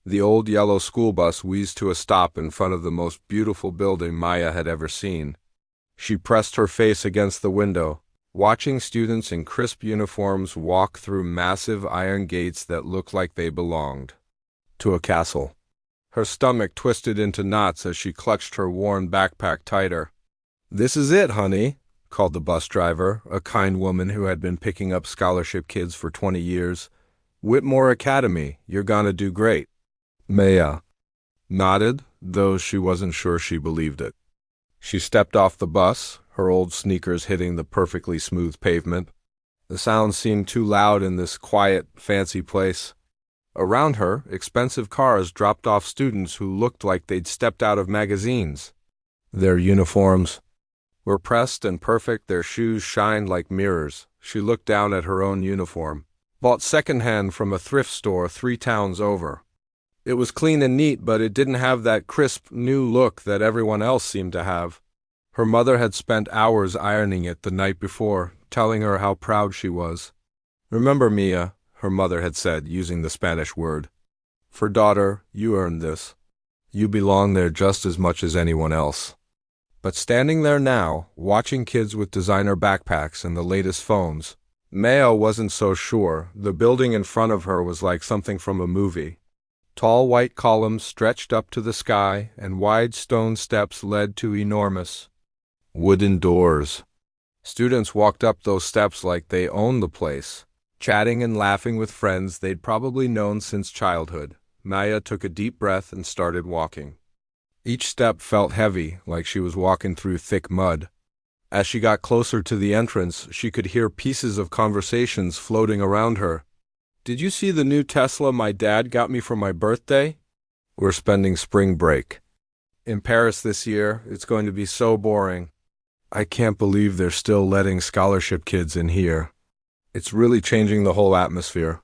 The old yellow school bus wheezed to a stop in front of the most beautiful building Maya had ever seen. She pressed her face against the window, watching students in crisp uniforms walk through massive iron gates that looked like they belonged to a castle. Her stomach twisted into knots as she clutched her worn backpack tighter. "This is it, honey," called the bus driver, a kind woman who had been picking up scholarship kids for 20 years. "Whitmore Academy, you're gonna do great." Maya nodded, though she wasn't sure she believed it. She stepped off the bus, her old sneakers hitting the perfectly smooth pavement. The sound seemed too loud in this quiet, fancy place. Around her, expensive cars dropped off students who looked like they'd stepped out of magazines. Their uniforms were pressed and perfect, their shoes shined like mirrors. She looked down at her own uniform, bought secondhand from a thrift store 3 towns over. It was clean and neat, but it didn't have that crisp, new look that everyone else seemed to have. Her mother had spent hours ironing it the night before, telling her how proud she was. "Remember, Mia," her mother had said, using the Spanish word. "For daughter, you earned this. You belong there just as much as anyone else." But standing there now, watching kids with designer backpacks and the latest phones, Maya wasn't so sure. The building in front of her was like something from a movie. Tall white columns stretched up to the sky, and wide stone steps led to enormous wooden doors. Students walked up those steps like they owned the place, chatting and laughing with friends they'd probably known since childhood. Maya took a deep breath and started walking. Each step felt heavy, like she was walking through thick mud. As she got closer to the entrance, she could hear pieces of conversations floating around her. "Did you see the new Tesla my dad got me for my birthday? We're spending spring break in Paris this year. It's going to be so boring. I can't believe they're still letting scholarship kids in here. It's really changing the whole atmosphere."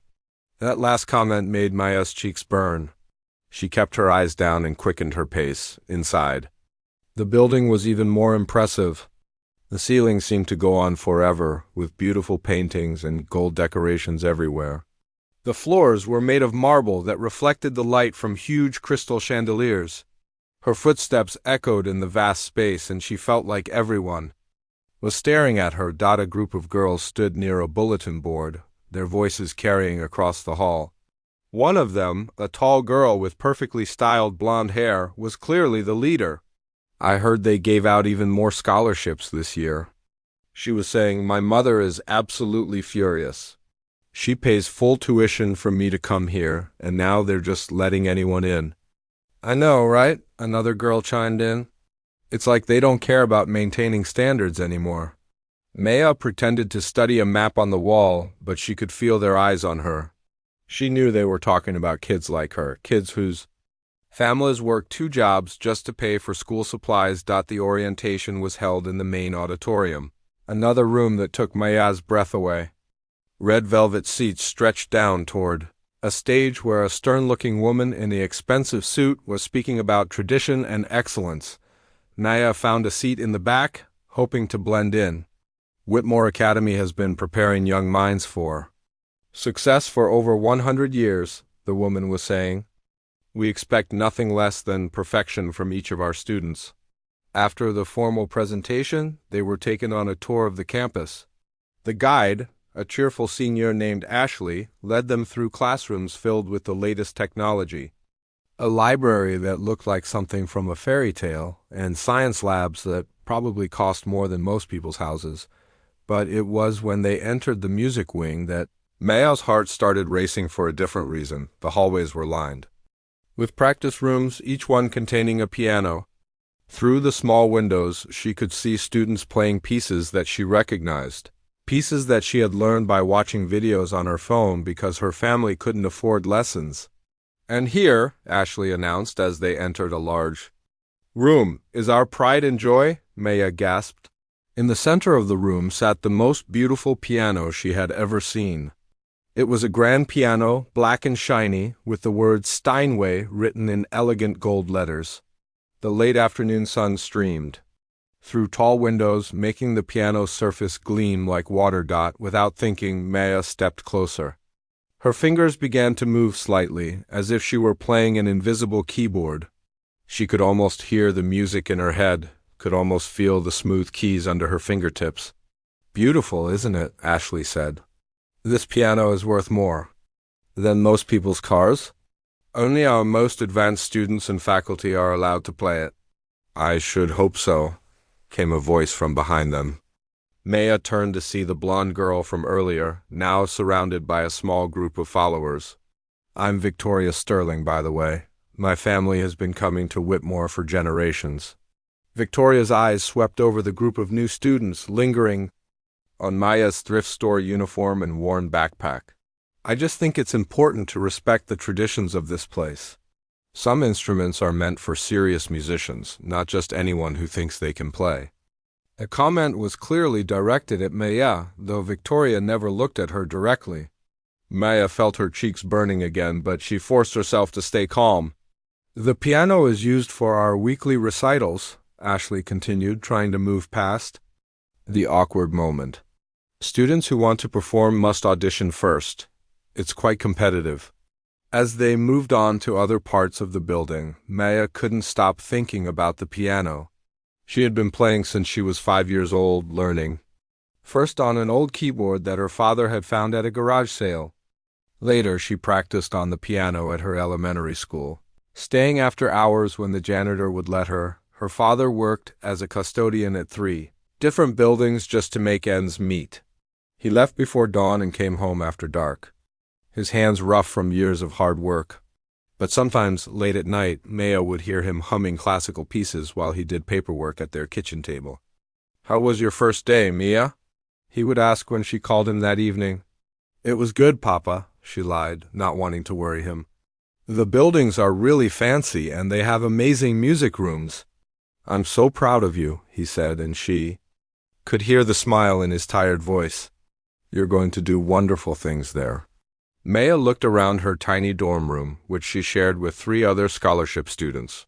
That last comment made Maya's cheeks burn. She kept her eyes down and quickened her pace. Inside, the building was even more impressive. The ceiling seemed to go on forever, with beautiful paintings and gold decorations everywhere. The floors were made of marble that reflected the light from huge crystal chandeliers. Her footsteps echoed in the vast space, and she felt like everyone was staring at her. A group of girls stood near a bulletin board, their voices carrying across the hall. One of them, a tall girl with perfectly styled blonde hair, was clearly the leader. "I heard they gave out even more scholarships this year," she was saying. "My mother is absolutely furious. She pays full tuition for me to come here, and now they're just letting anyone in." "I know, right?" another girl chimed in. "It's like they don't care about maintaining standards anymore." Maya pretended to study a map on the wall, but she could feel their eyes on her. She knew they were talking about kids like her, kids whose families worked 2 jobs just to pay for school supplies. The orientation was held in the main auditorium, another room that took Maya's breath away. Red velvet seats stretched down toward a stage where a stern-looking woman in the expensive suit was speaking about tradition and excellence. Maya found a seat in the back, hoping to blend in. "Whitmore Academy has been preparing young minds for success for over 100 years, the woman was saying. "We expect nothing less than perfection from each of our students." After the formal presentation, they were taken on a tour of the campus. The guide, a cheerful senior named Ashley, led them through classrooms filled with the latest technology, a library that looked like something from a fairy tale, and science labs that probably cost more than most people's houses. But it was when they entered the music wing that Maya's heart started racing for a different reason. The hallways were lined with practice rooms, each one containing a piano. Through the small windows, she could see students playing pieces that she recognized, pieces that she had learned by watching videos on her phone because her family couldn't afford lessons. "And here," Ashley announced as they entered a large room, "is our pride and joy," Maya gasped. In the center of the room sat the most beautiful piano she had ever seen. It was a grand piano, black and shiny, with the word Steinway written in elegant gold letters. The late afternoon sun streamed through tall windows, making the piano's surface gleam like water. Without thinking, Maya stepped closer. Her fingers began to move slightly, as if she were playing an invisible keyboard. She could almost hear the music in her head, could almost feel the smooth keys under her fingertips. "Beautiful, isn't it?" Ashley said. "This piano is worth more than most people's cars. Only our most advanced students and faculty are allowed to play it." "I should hope so," came a voice from behind them. Maya turned to see the blonde girl from earlier, now surrounded by a small group of followers. "I'm Victoria Sterling, by the way. My family has been coming to Whitmore for generations." Victoria's eyes swept over the group of new students, lingering on Maya's thrift store uniform and worn backpack. "I just think it's important to respect the traditions of this place. Some instruments are meant for serious musicians, not just anyone who thinks they can play." A comment was clearly directed at Maya, though Victoria never looked at her directly. Maya felt her cheeks burning again, but she forced herself to stay calm. "The piano is used for our weekly recitals," Ashley continued, trying to move past the awkward moment. "Students who want to perform must audition first. It's quite competitive." As they moved on to other parts of the building, Maya couldn't stop thinking about the piano. She had been playing since she was 5 years old, learning first on an old keyboard that her father had found at a garage sale. Later, she practiced on the piano at her elementary school, staying after hours when the janitor would let her. Her father worked as a custodian at 3 different buildings just to make ends meet. He left before dawn and came home after dark, his hands rough from years of hard work. But sometimes, late at night, Maya would hear him humming classical pieces while he did paperwork at their kitchen table. "How was your first day, Mia?" he would ask when she called him that evening. "It was good, Papa," she lied, not wanting to worry him. "The buildings are really fancy and they have amazing music rooms." "I'm so proud of you," he said, and she could hear the smile in his tired voice. "You're going to do wonderful things there." Maya looked around her tiny dorm room, which she shared with 3 other scholarship students.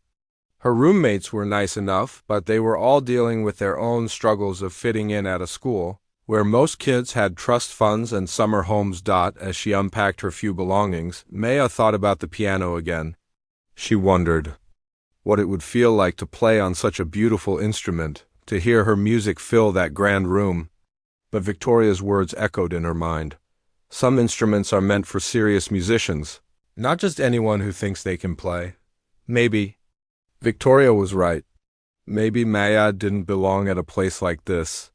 Her roommates were nice enough, but they were all dealing with their own struggles of fitting in at a school where most kids had trust funds and summer homes. As she unpacked her few belongings, Maya thought about the piano again. She wondered what it would feel like to play on such a beautiful instrument, to hear her music fill that grand room. But Victoria's words echoed in her mind. Some instruments are meant for serious musicians, not just anyone who thinks they can play. Maybe Victoria was right. Maybe Maya didn't belong at a place like this.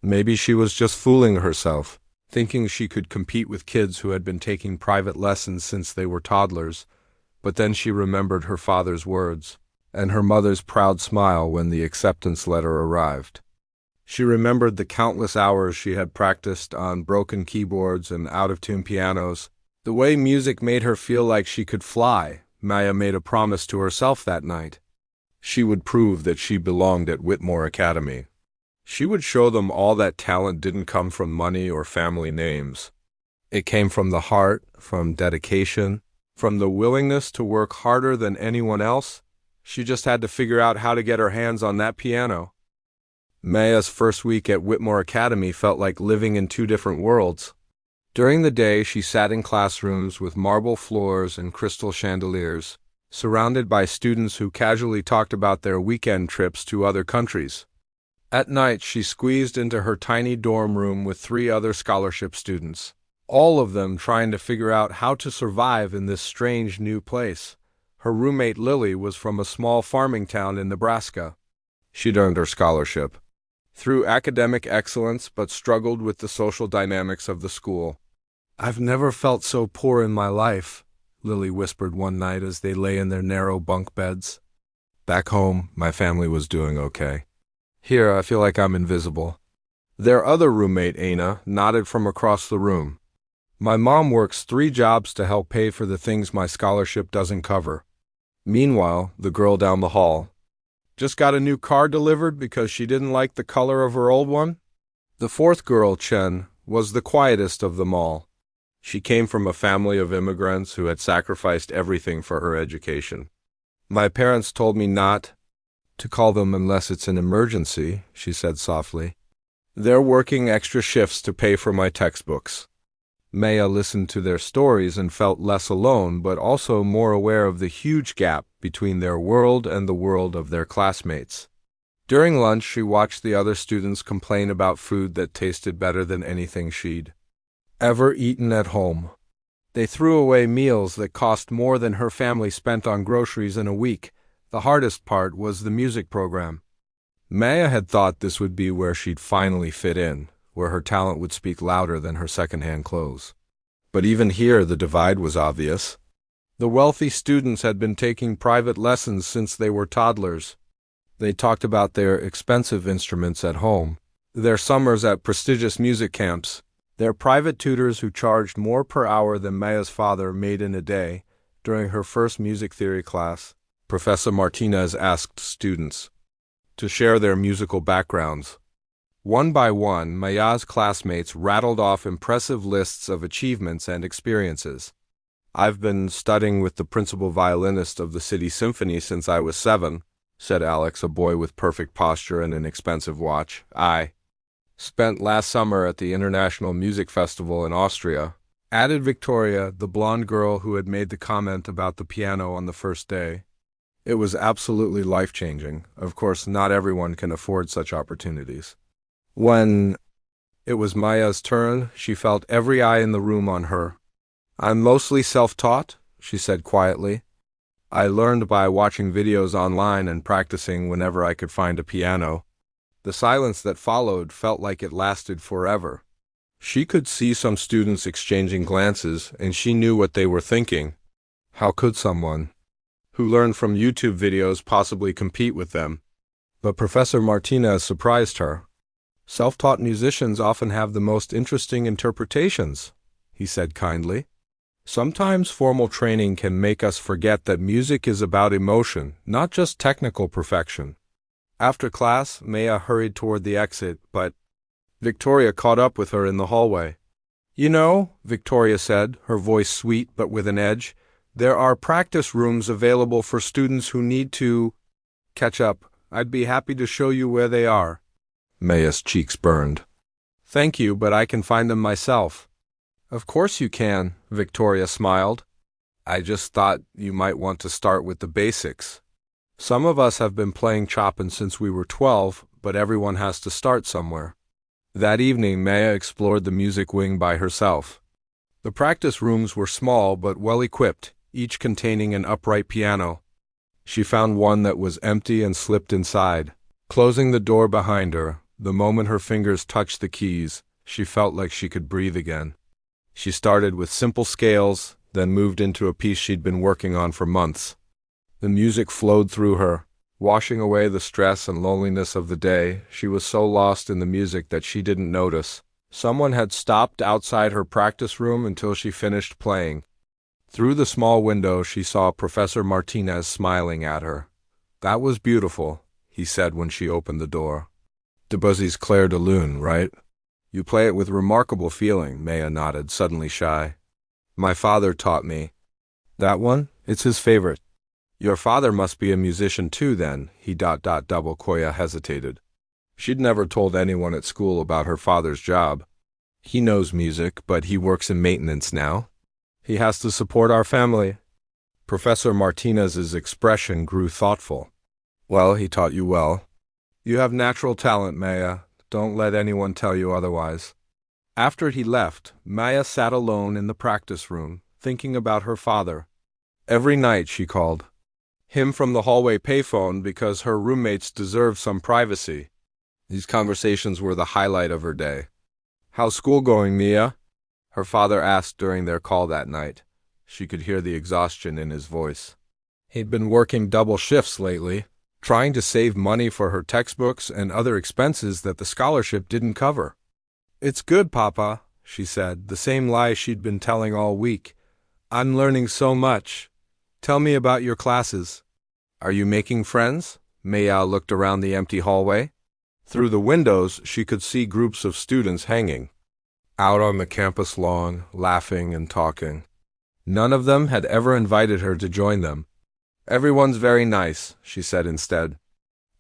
Maybe she was just fooling herself, thinking she could compete with kids who had been taking private lessons since they were toddlers. But then she remembered her father's words, and her mother's proud smile when the acceptance letter arrived. She remembered the countless hours she had practiced on broken keyboards and out-of-tune pianos. The way music made her feel like she could fly. Maya made a promise to herself that night. She would prove that she belonged at Whitmore Academy. She would show them all that talent didn't come from money or family names. It came from the heart, from dedication, from the willingness to work harder than anyone else. She just had to figure out how to get her hands on that piano. Maya's first week at Whitmore Academy felt like living in 2 different worlds. During the day, she sat in classrooms with marble floors and crystal chandeliers, surrounded by students who casually talked about their weekend trips to other countries. At night, she squeezed into her tiny dorm room with 3 other scholarship students, all of them trying to figure out how to survive in this strange new place. Her roommate Lily was from a small farming town in Nebraska. She'd earned her scholarship through academic excellence, but struggled with the social dynamics of the school. "I've never felt so poor in my life," Lily whispered one night as they lay in their narrow bunk beds. "Back home, my family was doing okay. Here, I feel like I'm invisible." Their other roommate, Aina, nodded from across the room. "My mom works 3 jobs to help pay for the things my scholarship doesn't cover." Meanwhile, the girl down the hall just got a new car delivered because she didn't like the color of her old one. The 4th girl, Chen, was the quietest of them all. She came from a family of immigrants who had sacrificed everything for her education. "My parents told me not to call them unless it's an emergency," she said softly. "They're working extra shifts to pay for my textbooks." Maya listened to their stories and felt less alone, but also more aware of the huge gap between their world and the world of their classmates. During lunch, she watched the other students complain about food that tasted better than anything she'd ever eaten at home. They threw away meals that cost more than her family spent on groceries in a week. The hardest part was the music program. Maya had thought this would be where she'd finally fit in, where her talent would speak louder than her secondhand clothes. But even here, the divide was obvious. The wealthy students had been taking private lessons since they were toddlers. They talked about their expensive instruments at home, their summers at prestigious music camps, their private tutors who charged more per hour than Maya's father made in a day. During her first music theory class, Professor Martinez asked students to share their musical backgrounds. One by one, Maya's classmates rattled off impressive lists of achievements and experiences. "I've been studying with the principal violinist of the City Symphony since I was 7, said Alex, a boy with perfect posture and an expensive watch. "I spent last summer at the International Music Festival in Austria," added Victoria, the blonde girl who had made the comment about the piano on the first day. "It was absolutely life-changing. Of course, not everyone can afford such opportunities." When it was Maya's turn, she felt every eye in the room on her. "I'm mostly self-taught," she said quietly. "I learned by watching videos online and practicing whenever I could find a piano." The silence that followed felt like it lasted forever. She could see some students exchanging glances, and she knew what they were thinking. How could someone who learned from YouTube videos possibly compete with them? But Professor Martinez surprised her. "Self-taught musicians often have the most interesting interpretations," he said kindly. "Sometimes formal training can make us forget that music is about emotion, not just technical perfection." After class, Maya hurried toward the exit, but Victoria caught up with her in the hallway. "You know," Victoria said, her voice sweet but with an edge, "there are practice rooms available for students who need to catch up. I'd be happy to show you where they are." Maya's cheeks burned. "Thank you, but I can find them myself." "Of course you can," Victoria smiled. "I just thought you might want to start with the basics. Some of us have been playing Chopin since we were 12, but everyone has to start somewhere." That evening, Maya explored the music wing by herself. The practice rooms were small but well-equipped, each containing an upright piano. She found one that was empty and slipped inside. Closing the door behind her, the moment her fingers touched the keys, she felt like she could breathe again. She started with simple scales, then moved into a piece she'd been working on for months. The music flowed through her, washing away the stress and loneliness of the day. She was so lost in the music that she didn't notice. Someone had stopped outside her practice room until she finished playing. Through the small window, she saw Professor Martinez smiling at her. "That was beautiful," he said when she opened the door. "Debussy's Clair de Lune, right?" "You play it with remarkable feeling," Maya nodded, suddenly shy. "My father taught me." "That one? It's his favorite." "Your father must be a musician too, then," Koya hesitated. She'd never told anyone at school about her father's job. "He knows music, but he works in maintenance now. He has to support our family." Professor Martinez's expression grew thoughtful. "Well, he taught you well. You have natural talent, Maya. Don't let anyone tell you otherwise." After he left, Maya sat alone in the practice room, thinking about her father. Every night she called him from the hallway payphone because her roommates deserved some privacy. These conversations were the highlight of her day. "How's school going, Mia?" her father asked during their call that night. She could hear the exhaustion in his voice. He'd been working double shifts lately, trying to save money for her textbooks and other expenses that the scholarship didn't cover. "It's good, Papa," she said, the same lie she'd been telling all week. "I'm learning so much. Tell me about your classes." "Are you making friends?" Maya looked around the empty hallway. Through the windows, she could see groups of students hanging out on the campus lawn, laughing and talking. None of them had ever invited her to join them. "Everyone's very nice," she said instead.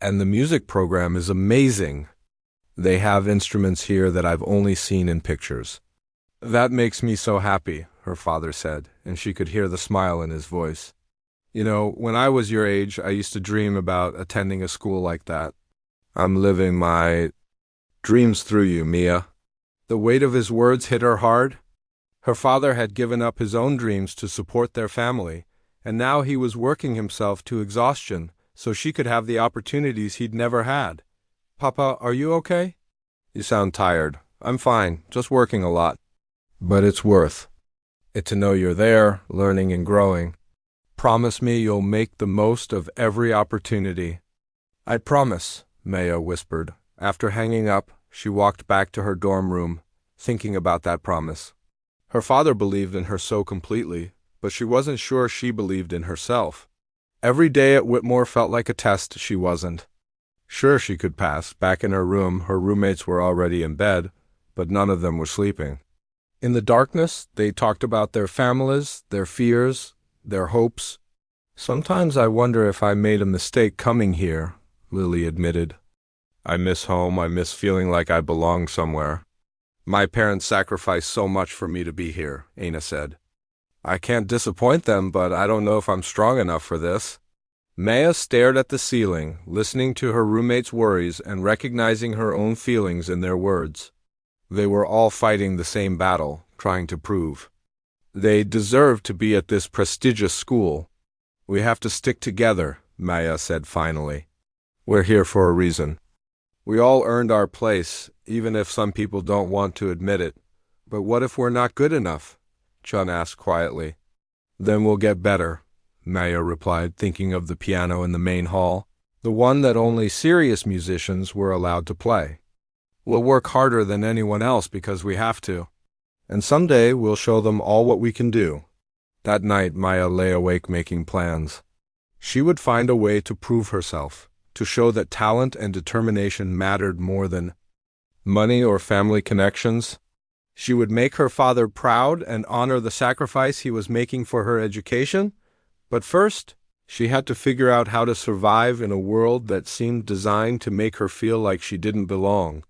"And the music program is amazing. They have instruments here that I've only seen in pictures." That makes me so happy, her father said, and she could hear the smile in his voice. You know, when I was your age, I used to dream about attending a school like that. I'm living my dreams through you, Mia. The weight of his words hit her hard. Her father had given up his own dreams to support their family, and now he was working himself to exhaustion so she could have the opportunities he'd never had. Papa, are you okay? You sound tired. I'm fine, just working a lot. But it's worth it to know you're there, learning and growing. Promise me you'll make the most of every opportunity. I promise, Maya whispered. After hanging up, she walked back to her dorm room, thinking about that promise. Her father believed in her so completely, but she wasn't sure she believed in herself. Every day at Whitmore felt like a test she wasn't. Sure, she could pass. Back in her room, her roommates were already in bed, but none of them were sleeping. In the darkness, they talked about their families, their fears, their hopes. Sometimes I wonder if I made a mistake coming here, Lily admitted. I miss home. I miss feeling like I belong somewhere. My parents sacrificed so much for me to be here, Aina said. I can't disappoint them, but I don't know if I'm strong enough for this. Maya stared at the ceiling, listening to her roommates' worries and recognizing her own feelings in their words. They were all fighting the same battle, trying to prove they deserved to be at this prestigious school. We have to stick together, Maya said finally. We're here for a reason. We all earned our place, even if some people don't want to admit it. But what if we're not good enough? Chun asked quietly. Then we'll get better, Maya replied, thinking of the piano in the main hall, the one that only serious musicians were allowed to play. We'll work harder than anyone else because we have to. And someday we'll show them all what we can do. That night, Maya lay awake making plans. She would find a way to prove herself, to show that talent and determination mattered more than money or family connections. She would make her father proud and honor the sacrifice he was making for her education. But first, she had to figure out how to survive in a world that seemed designed to make her feel like she didn't belong.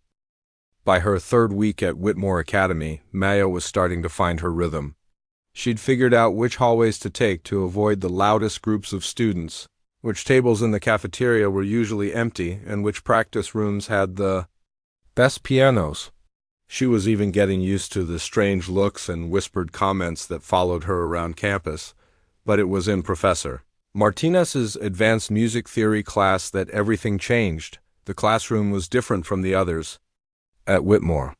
By her third week at Whitmore Academy, Maya was starting to find her rhythm. She'd figured out which hallways to take to avoid the loudest groups of students, which tables in the cafeteria were usually empty, and which practice rooms had the best pianos. She was even getting used to the strange looks and whispered comments that followed her around campus, but it was in Professor Martinez's advanced music theory class that everything changed. The classroom was different from the others at Whitmore.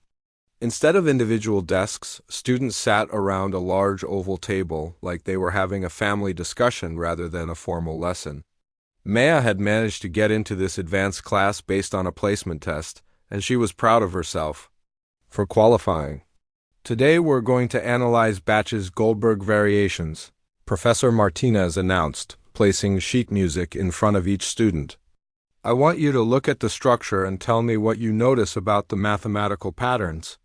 Instead of individual desks, students sat around a large oval table like they were having a family discussion rather than a formal lesson. Maya had managed to get into this advanced class based on a placement test, and she was proud of herself for qualifying. Today we're going to analyze Bach's Goldberg variations, Professor Martinez announced, placing sheet music in front of each student. I want you to look at the structure and tell me what you notice about the mathematical patterns.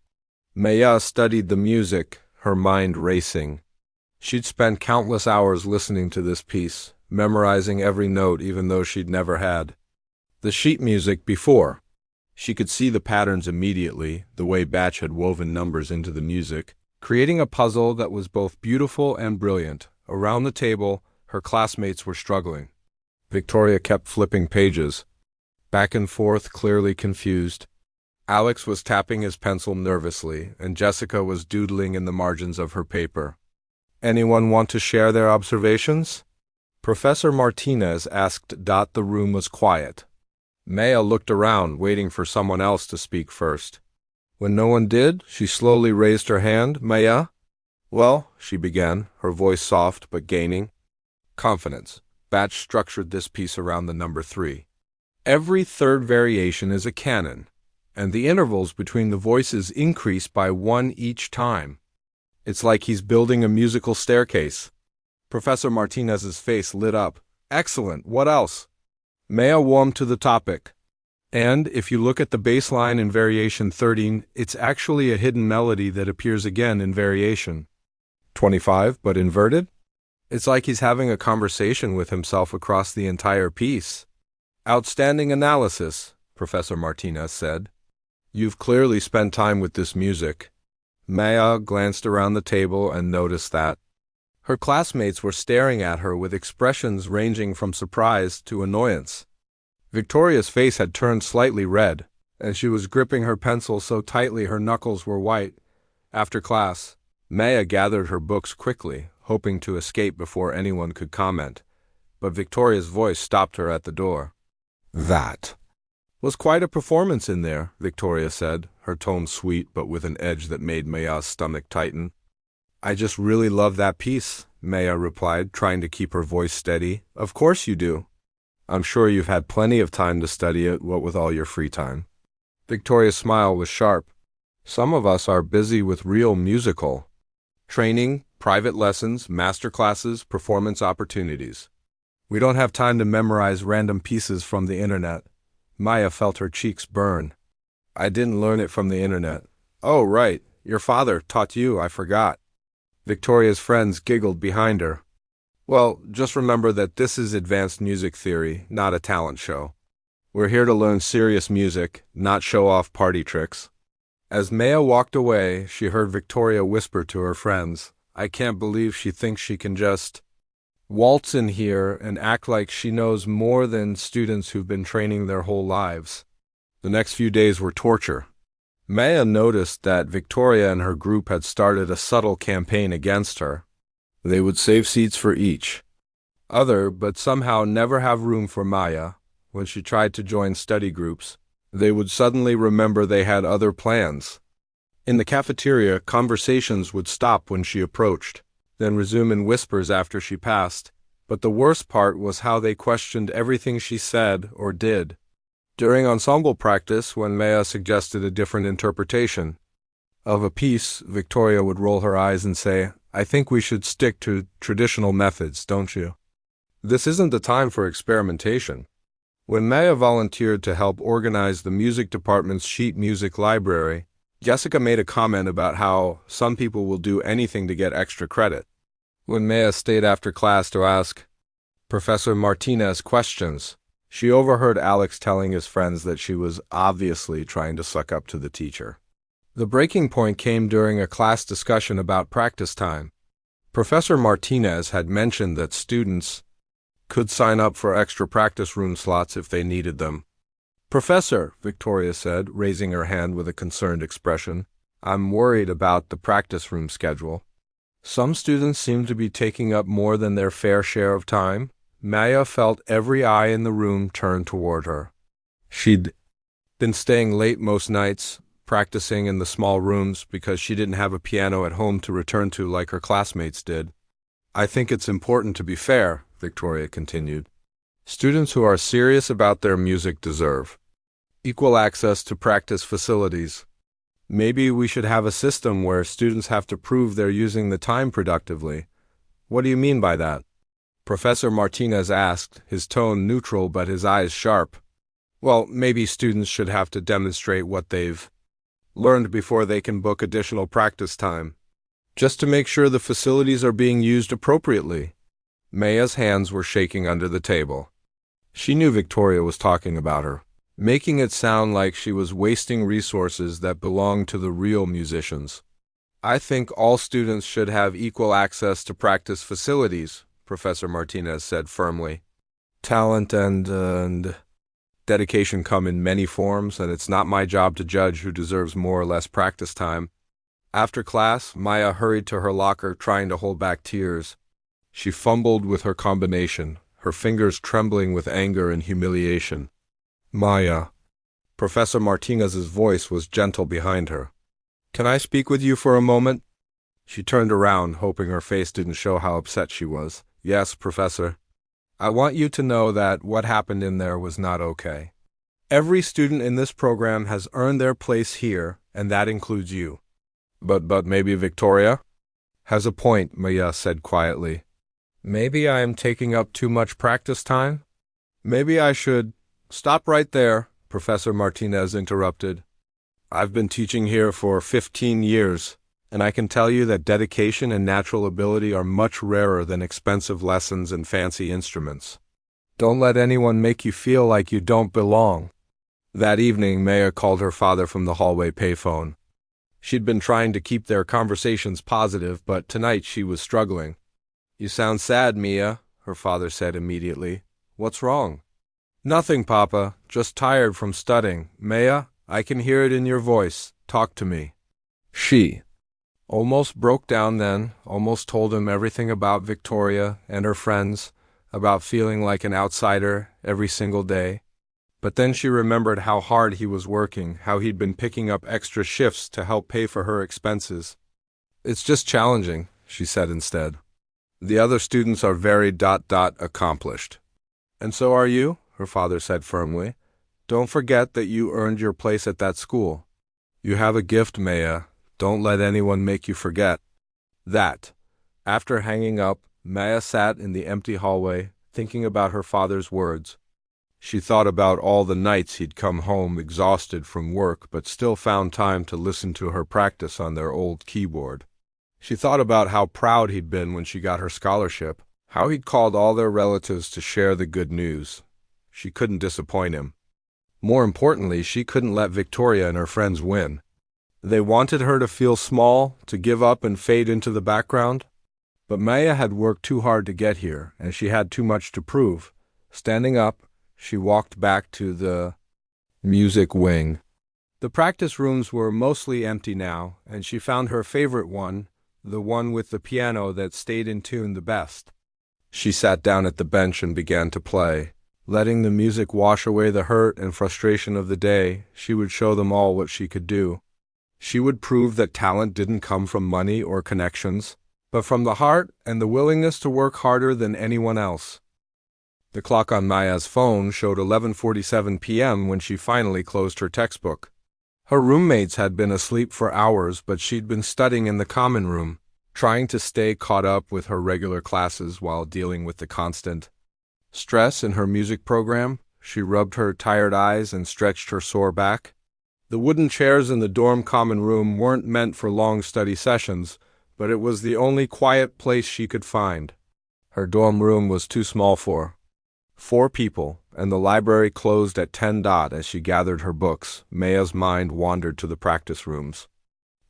Maya studied the music, her mind racing. She'd spent countless hours listening to this piece, memorizing every note even though she'd never had the sheet music before. She could see the patterns immediately, the way Bach had woven numbers into the music, creating a puzzle that was both beautiful and brilliant. Around the table, her classmates were struggling. Victoria kept flipping pages, back and forth, clearly confused. Alex was tapping his pencil nervously, and Jessica was doodling in the margins of her paper. Anyone want to share their observations? Professor Martinez asked. The room was quiet. Maya looked around, waiting for someone else to speak first. When no one did, she slowly raised her hand. Maya? Well, she began, her voice soft but gaining confidence. Bach structured this piece around the number 3. Every third variation is a canon, and the intervals between the voices increase by 1 each time. It's like he's building a musical staircase. Professor Martinez's face lit up. Excellent, what else? Maya warmed to the topic. And if you look at the bass line in variation 13, it's actually a hidden melody that appears again in variation 25, but inverted? It's like he's having a conversation with himself across the entire piece. Outstanding analysis, Professor Martinez said. You've clearly spent time with this music. Maya glanced around the table and noticed that her classmates were staring at her with expressions ranging from surprise to annoyance. Victoria's face had turned slightly red, and she was gripping her pencil so tightly her knuckles were white. After class, Maya gathered her books quickly, hoping to escape before anyone could comment, but Victoria's voice stopped her at the door. "That was quite a performance in there," Victoria said, her tone sweet but with an edge that made Maya's stomach tighten. "I just really love that piece," Maya replied, trying to keep her voice steady. "Of course you do. I'm sure you've had plenty of time to study it, what with all your free time." Victoria's smile was sharp. "Some of us are busy with real musical training, private lessons, master classes, performance opportunities. We don't have time to memorize random pieces from the internet." Maya felt her cheeks burn. "I didn't learn it from the internet." "Oh, right. Your father taught you, I forgot." Victoria's friends giggled behind her. "Well, just remember that this is advanced music theory, not a talent show. We're here to learn serious music, not show off party tricks." As Maya walked away, she heard Victoria whisper to her friends, "I can't believe she thinks she can just waltz in here and act like she knows more than students who've been training their whole lives." The next few days were torture. Maya noticed that Victoria and her group had started a subtle campaign against her. They would save seats for each other, but somehow never have room for Maya. When she tried to join study groups, they would suddenly remember they had other plans. In the cafeteria, conversations would stop when she approached, then resume in whispers after she passed. But the worst part was how they questioned everything she said or did. During ensemble practice, when Maya suggested a different interpretation of a piece, Victoria would roll her eyes and say, "I think we should stick to traditional methods, don't you? This isn't the time for experimentation." When Maya volunteered to help organize the music department's sheet music library, Jessica made a comment about how some people will do anything to get extra credit. When Maya stayed after class to ask Professor Martinez questions, she overheard Alex telling his friends that she was obviously trying to suck up to the teacher. The breaking point came during a class discussion about practice time. Professor Martinez had mentioned that students could sign up for extra practice room slots if they needed them. "Professor," Victoria said, raising her hand with a concerned expression, "I'm worried about the practice room schedule. Some students seem to be taking up more than their fair share of time." Maya felt every eye in the room turn toward her. She'd been staying late most nights, practicing in the small rooms because she didn't have a piano at home to return to like her classmates did. "I think it's important to be fair," Victoria continued. "Students who are serious about their music deserve equal access to practice facilities. Maybe we should have a system where students have to prove they're using the time productively." "What do you mean by that?" Professor Martinez asked, his tone neutral but his eyes sharp. "Well, maybe students should have to demonstrate what they've learned before they can book additional practice time, just to make sure the facilities are being used appropriately." Maya's hands were shaking under the table. She knew Victoria was talking about her, making it sound like she was wasting resources that belonged to the real musicians. "I think all students should have equal access to practice facilities," Professor Martinez said firmly. "Talent and dedication come in many forms, and it's not my job to judge who deserves more or less practice time." After class, Maya hurried to her locker, trying to hold back tears. She fumbled with her combination, her fingers trembling with anger and humiliation. "Maya." Professor Martinez's voice was gentle behind her. "Can I speak with you for a moment?" She turned around, hoping her face didn't show how upset she was. "Yes, Professor. I want you to know that what happened in there was not okay. Every student in this program has earned their place here, and that includes you." But maybe Victoria has a point," Maya said quietly. "Maybe I am taking up too much practice time? Maybe I should—" "Stop right there," Professor Martinez interrupted. "I've been teaching here for 15 years, and I can tell you that dedication and natural ability are much rarer than expensive lessons and fancy instruments. Don't let anyone make you feel like you don't belong." That evening, Maya called her father from the hallway payphone. She'd been trying to keep their conversations positive, but tonight she was struggling. "You sound sad, Mia," her father said immediately. "What's wrong?" "Nothing, Papa. Just tired from studying. Maya, I can hear it in your voice. Talk to me." She almost broke down then, almost told him everything about Victoria and her friends, about feeling like an outsider every single day. But then she remembered how hard he was working, how he'd been picking up extra shifts to help pay for her expenses. "It's just challenging," she said instead. "The other students are very accomplished." "And so are you," her father said firmly. "Don't forget that you earned your place at that school. You have a gift, Maya. Don't let anyone make you forget that." After hanging up, Maya sat in the empty hallway, thinking about her father's words. She thought about all the nights he'd come home exhausted from work but still found time to listen to her practice on their old keyboard. She thought about how proud he'd been when she got her scholarship, how he'd called all their relatives to share the good news. She couldn't disappoint him. More importantly, she couldn't let Victoria and her friends win. They wanted her to feel small, to give up and fade into the background. But Maya had worked too hard to get here, and she had too much to prove. Standing up, she walked back to the music wing. The practice rooms were mostly empty now, and she found her favorite one, the one with the piano that stayed in tune the best. She sat down at the bench and began to play. Letting the music wash away the hurt and frustration of the day, she would show them all what she could do. She would prove that talent didn't come from money or connections, but from the heart and the willingness to work harder than anyone else. The clock on Maya's phone showed 11:47 p.m. when she finally closed her textbook. Her roommates had been asleep for hours, but she'd been studying in the common room, trying to stay caught up with her regular classes while dealing with the constant stress in her music program. She rubbed her tired eyes and stretched her sore back. The wooden chairs in the dorm common room weren't meant for long study sessions, but it was the only quiet place she could find. Her dorm room was too small for 4 people, and the library closed at 10 as she gathered her books. Maya's mind wandered to the practice rooms.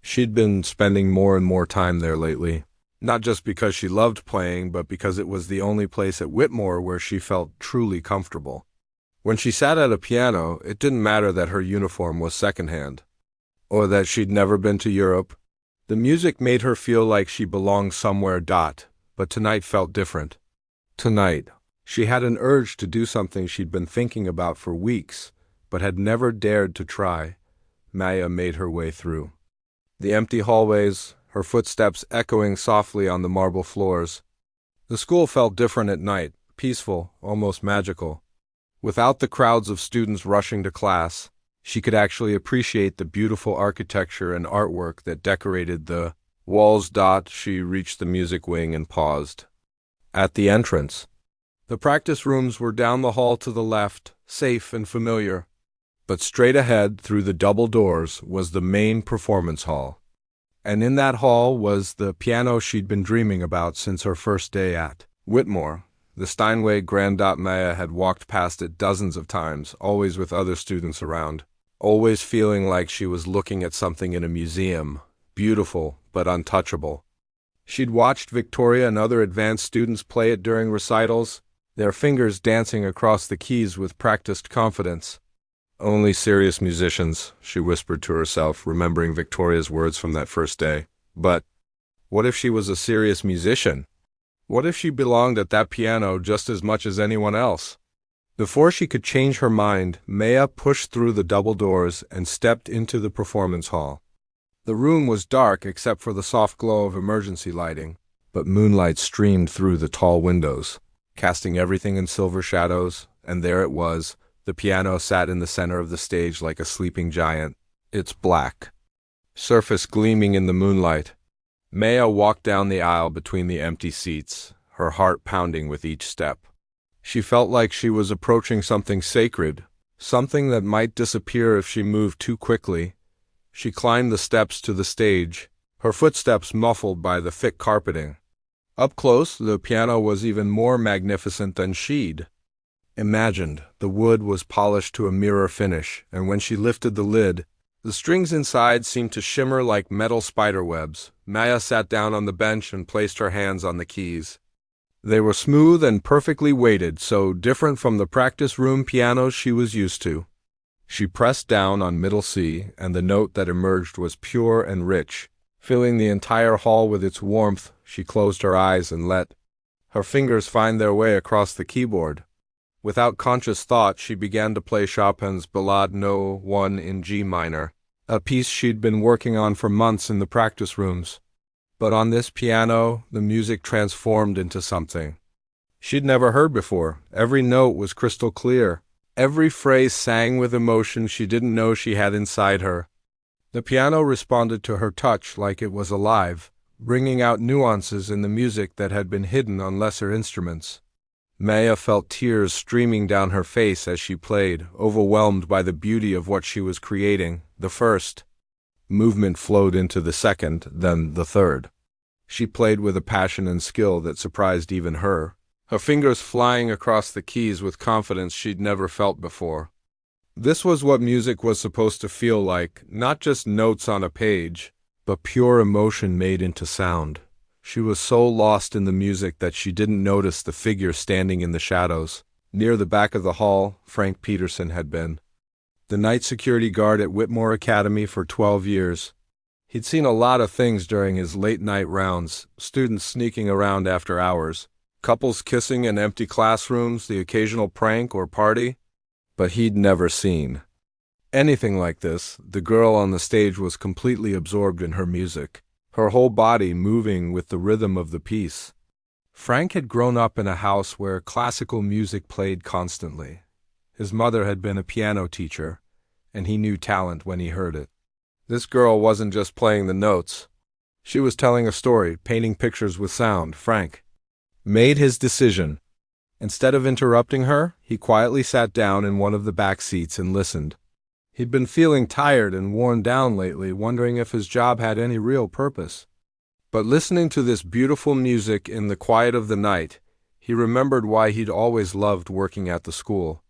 She'd been spending more and more time there lately, not just because she loved playing, but because it was the only place at Whitmore where she felt truly comfortable. When she sat at a piano, it didn't matter that her uniform was secondhand, or that she'd never been to Europe. The music made her feel like she belonged somewhere. But tonight felt different. Tonight, she had an urge to do something she'd been thinking about for weeks, but had never dared to try. Maya made her way through the empty hallways, her footsteps echoing softly on the marble floors. The school felt different at night, peaceful, almost magical. Without the crowds of students rushing to class, she could actually appreciate the beautiful architecture and artwork that decorated the walls. She reached the music wing and paused at the entrance. The practice rooms were down the hall to the left, safe and familiar. But straight ahead, through the double doors, was the main performance hall. And in that hall was the piano she'd been dreaming about since her first day at Whitmore. The Steinway Grand. Maya had walked past it dozens of times, always with other students around, always feeling like she was looking at something in a museum, beautiful but untouchable. She'd watched Victoria and other advanced students play it during recitals, their fingers dancing across the keys with practiced confidence. "Only serious musicians," she whispered to herself, remembering Victoria's words from that first day. But what if she was a serious musician? What if she belonged at that piano just as much as anyone else? Before she could change her mind, Maya pushed through the double doors and stepped into the performance hall. The room was dark except for the soft glow of emergency lighting, but moonlight streamed through the tall windows, casting everything in silver shadows, and there it was. The piano sat in the center of the stage like a sleeping giant, its black surface gleaming in the moonlight. Maya walked down the aisle between the empty seats, her heart pounding with each step. She felt like she was approaching something sacred, something that might disappear if she moved too quickly. She climbed the steps to the stage, her footsteps muffled by the thick carpeting. Up close, the piano was even more magnificent than she'd imagined. The wood was polished to a mirror finish, and when she lifted the lid, The strings inside seemed to shimmer like metal spiderwebs. Maya sat down on the bench and placed her hands on the keys. They were smooth and perfectly weighted, so different from the practice room pianos she was used to. She pressed down on middle C, and the note that emerged was pure and rich. Filling the entire hall with its warmth, she closed her eyes and let her fingers find their way across the keyboard. Without conscious thought, she began to play Chopin's Ballade No. 1 in G minor, a piece she'd been working on for months in the practice rooms. But on this piano, the music transformed into something she'd never heard before. Every note was crystal clear. Every phrase sang with emotion she didn't know she had inside her. The piano responded to her touch like it was alive, bringing out nuances in the music that had been hidden on lesser instruments. Maya felt tears streaming down her face as she played, overwhelmed by the beauty of what she was creating. The first movement flowed into the second, then the third. She played with a passion and skill that surprised even her, her fingers flying across the keys with confidence she'd never felt before. This was what music was supposed to feel like, not just notes on a page, but pure emotion made into sound. She was so lost in the music that she didn't notice the figure standing in the shadows. Near the back of the hall, Frank Peterson had been the night security guard at Whitmore Academy for 12 years. He'd seen a lot of things during his late-night rounds, students sneaking around after hours, couples kissing in empty classrooms, the occasional prank or party. But he'd never seen anything like this. The girl on the stage was completely absorbed in her music, her whole body moving with the rhythm of the piece. Frank had grown up in a house where classical music played constantly. His mother had been a piano teacher, and he knew talent when he heard it. This girl wasn't just playing the notes. She was telling a story, painting pictures with sound. Frank made his decision. Instead of interrupting her, he quietly sat down in one of the back seats and listened. He'd been feeling tired and worn down lately, wondering if his job had any real purpose. But listening to this beautiful music in the quiet of the night, he remembered why he'd always loved working at the school.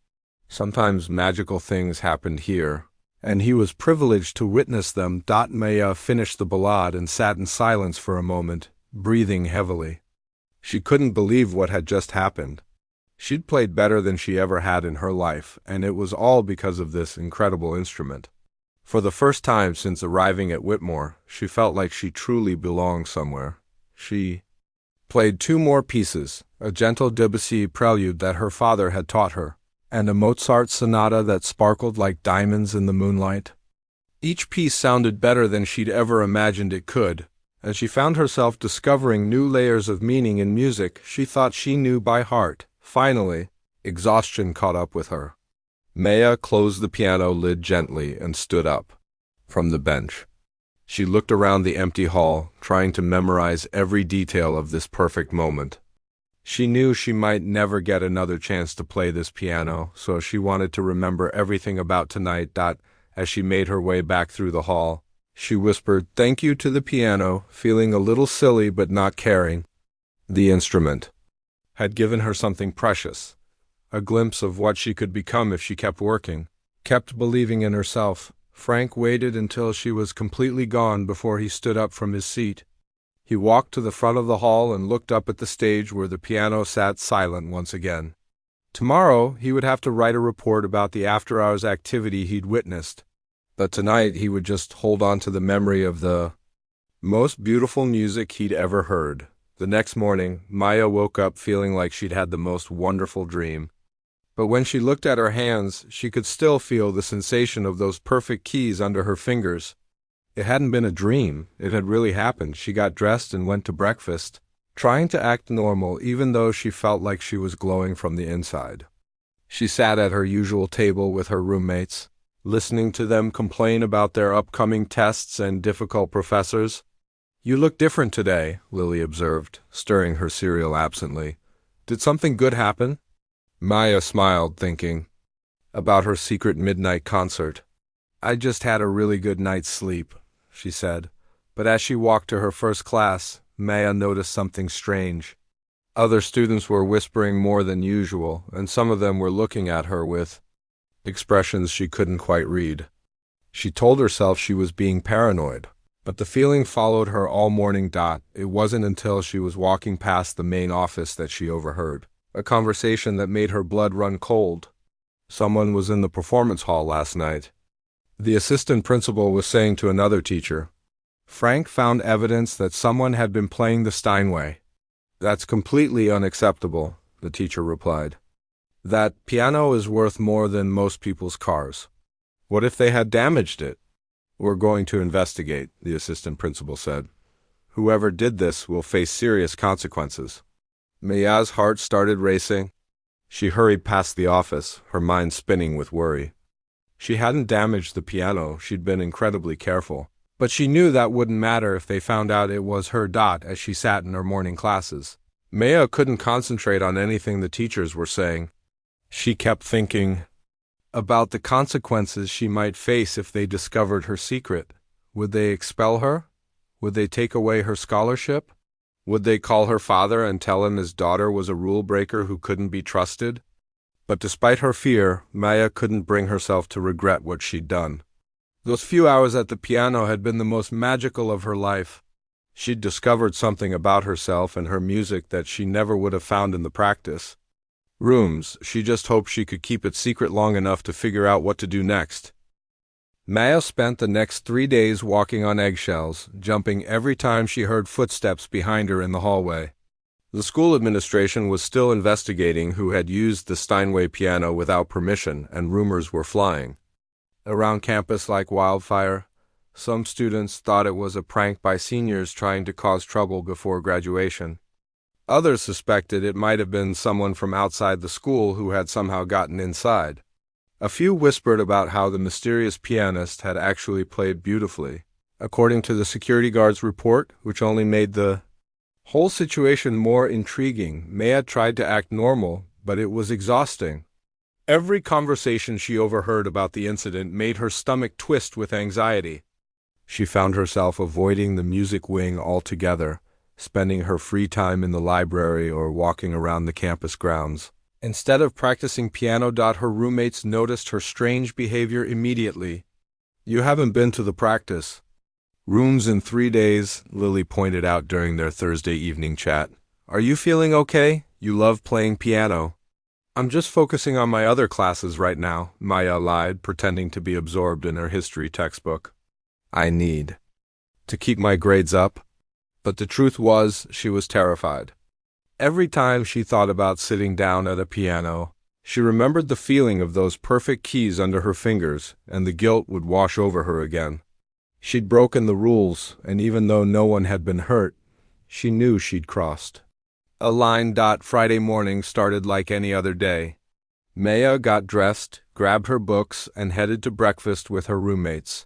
Sometimes magical things happened here, and he was privileged to witness them. Maya finished the ballade and sat in silence for a moment, breathing heavily. She couldn't believe what had just happened. She'd played better than she ever had in her life, and it was all because of this incredible instrument. For the first time since arriving at Whitmore, she felt like she truly belonged somewhere. She played 2 more pieces, a gentle Debussy prelude that her father had taught her, and a Mozart sonata that sparkled like diamonds in the moonlight. Each piece sounded better than she'd ever imagined it could, and she found herself discovering new layers of meaning in music she thought she knew by heart. Finally, exhaustion caught up with her. Maya closed the piano lid gently and stood up from the bench. She looked around the empty hall, trying to memorize every detail of this perfect moment. She knew she might never get another chance to play this piano, so she wanted to remember everything about tonight. As she made her way back through the hall, she whispered, "Thank you," to the piano, feeling a little silly but not caring. The instrument had given her something precious, a glimpse of what she could become if she kept working, kept believing in herself. Frank waited until she was completely gone before he stood up from his seat. He walked to the front of the hall and looked up at the stage where the piano sat silent once again. Tomorrow he would have to write a report about the after-hours activity he'd witnessed, but tonight he would just hold on to the memory of the most beautiful music he'd ever heard. The next morning, Maya woke up feeling like she'd had the most wonderful dream. But when she looked at her hands, she could still feel the sensation of those perfect keys under her fingers. It hadn't been a dream. It had really happened. She got dressed and went to breakfast, trying to act normal even though she felt like she was glowing from the inside. She sat at her usual table with her roommates, listening to them complain about their upcoming tests and difficult professors. "You look different today," Lily observed, stirring her cereal absently. "Did something good happen?" Maya smiled, thinking about her secret midnight concert. "I just had a really good night's sleep," she said. But as she walked to her first class, Maya noticed something strange. Other students were whispering more than usual, and some of them were looking at her with expressions she couldn't quite read. She told herself she was being paranoid, but the feeling followed her all morning. It wasn't until she was walking past the main office that she overheard a conversation that made her blood run cold. Someone was in the performance hall last night. The assistant principal was saying to another teacher. Frank found evidence that someone had been playing the Steinway. That's completely unacceptable, the teacher replied. That piano is worth more than most people's cars. What if they had damaged it? We're going to investigate, the assistant principal said. Whoever did this will face serious consequences. Maya's heart started racing. She hurried past the office, her mind spinning with worry. She hadn't damaged the piano, she'd been incredibly careful. But she knew that wouldn't matter if they found out it was her. As she sat in her morning classes, Maya couldn't concentrate on anything the teachers were saying. She kept thinking about the consequences she might face if they discovered her secret. Would they expel her? Would they take away her scholarship? Would they call her father and tell him his daughter was a rule breaker who couldn't be trusted? But despite her fear, Maya couldn't bring herself to regret what she'd done. Those few hours at the piano had been the most magical of her life. She'd discovered something about herself and her music that she never would have found in the practice rooms. She just hoped she could keep it secret long enough to figure out what to do next. Maya spent the next 3 days walking on eggshells, jumping every time she heard footsteps behind her in the hallway. The school administration was still investigating who had used the Steinway piano without permission, and rumors were flying around campus like wildfire. Some students thought it was a prank by seniors trying to cause trouble before graduation. Others suspected it might have been someone from outside the school who had somehow gotten inside. A few whispered about how the mysterious pianist had actually played beautifully. According to the security guard's report, which only made the whole situation more intriguing, Maya tried to act normal, but it was exhausting. Every conversation she overheard about the incident made her stomach twist with anxiety. She found herself avoiding the music wing altogether, spending her free time in the library or walking around the campus grounds. Instead of practicing piano, her roommates noticed her strange behavior immediately. You haven't been to the practice rooms in 3 days, Lily pointed out during their Thursday evening chat. Are you feeling okay? You love playing piano. I'm just focusing on my other classes right now, Maya lied, pretending to be absorbed in her history textbook. I need to keep my grades up. But the truth was, she was terrified. Every time she thought about sitting down at a piano, she remembered the feeling of those perfect keys under her fingers, and the guilt would wash over her again. She'd broken the rules, and even though no one had been hurt, she knew she'd crossed a line. Friday morning started like any other day. Maya got dressed, grabbed her books, and headed to breakfast with her roommates.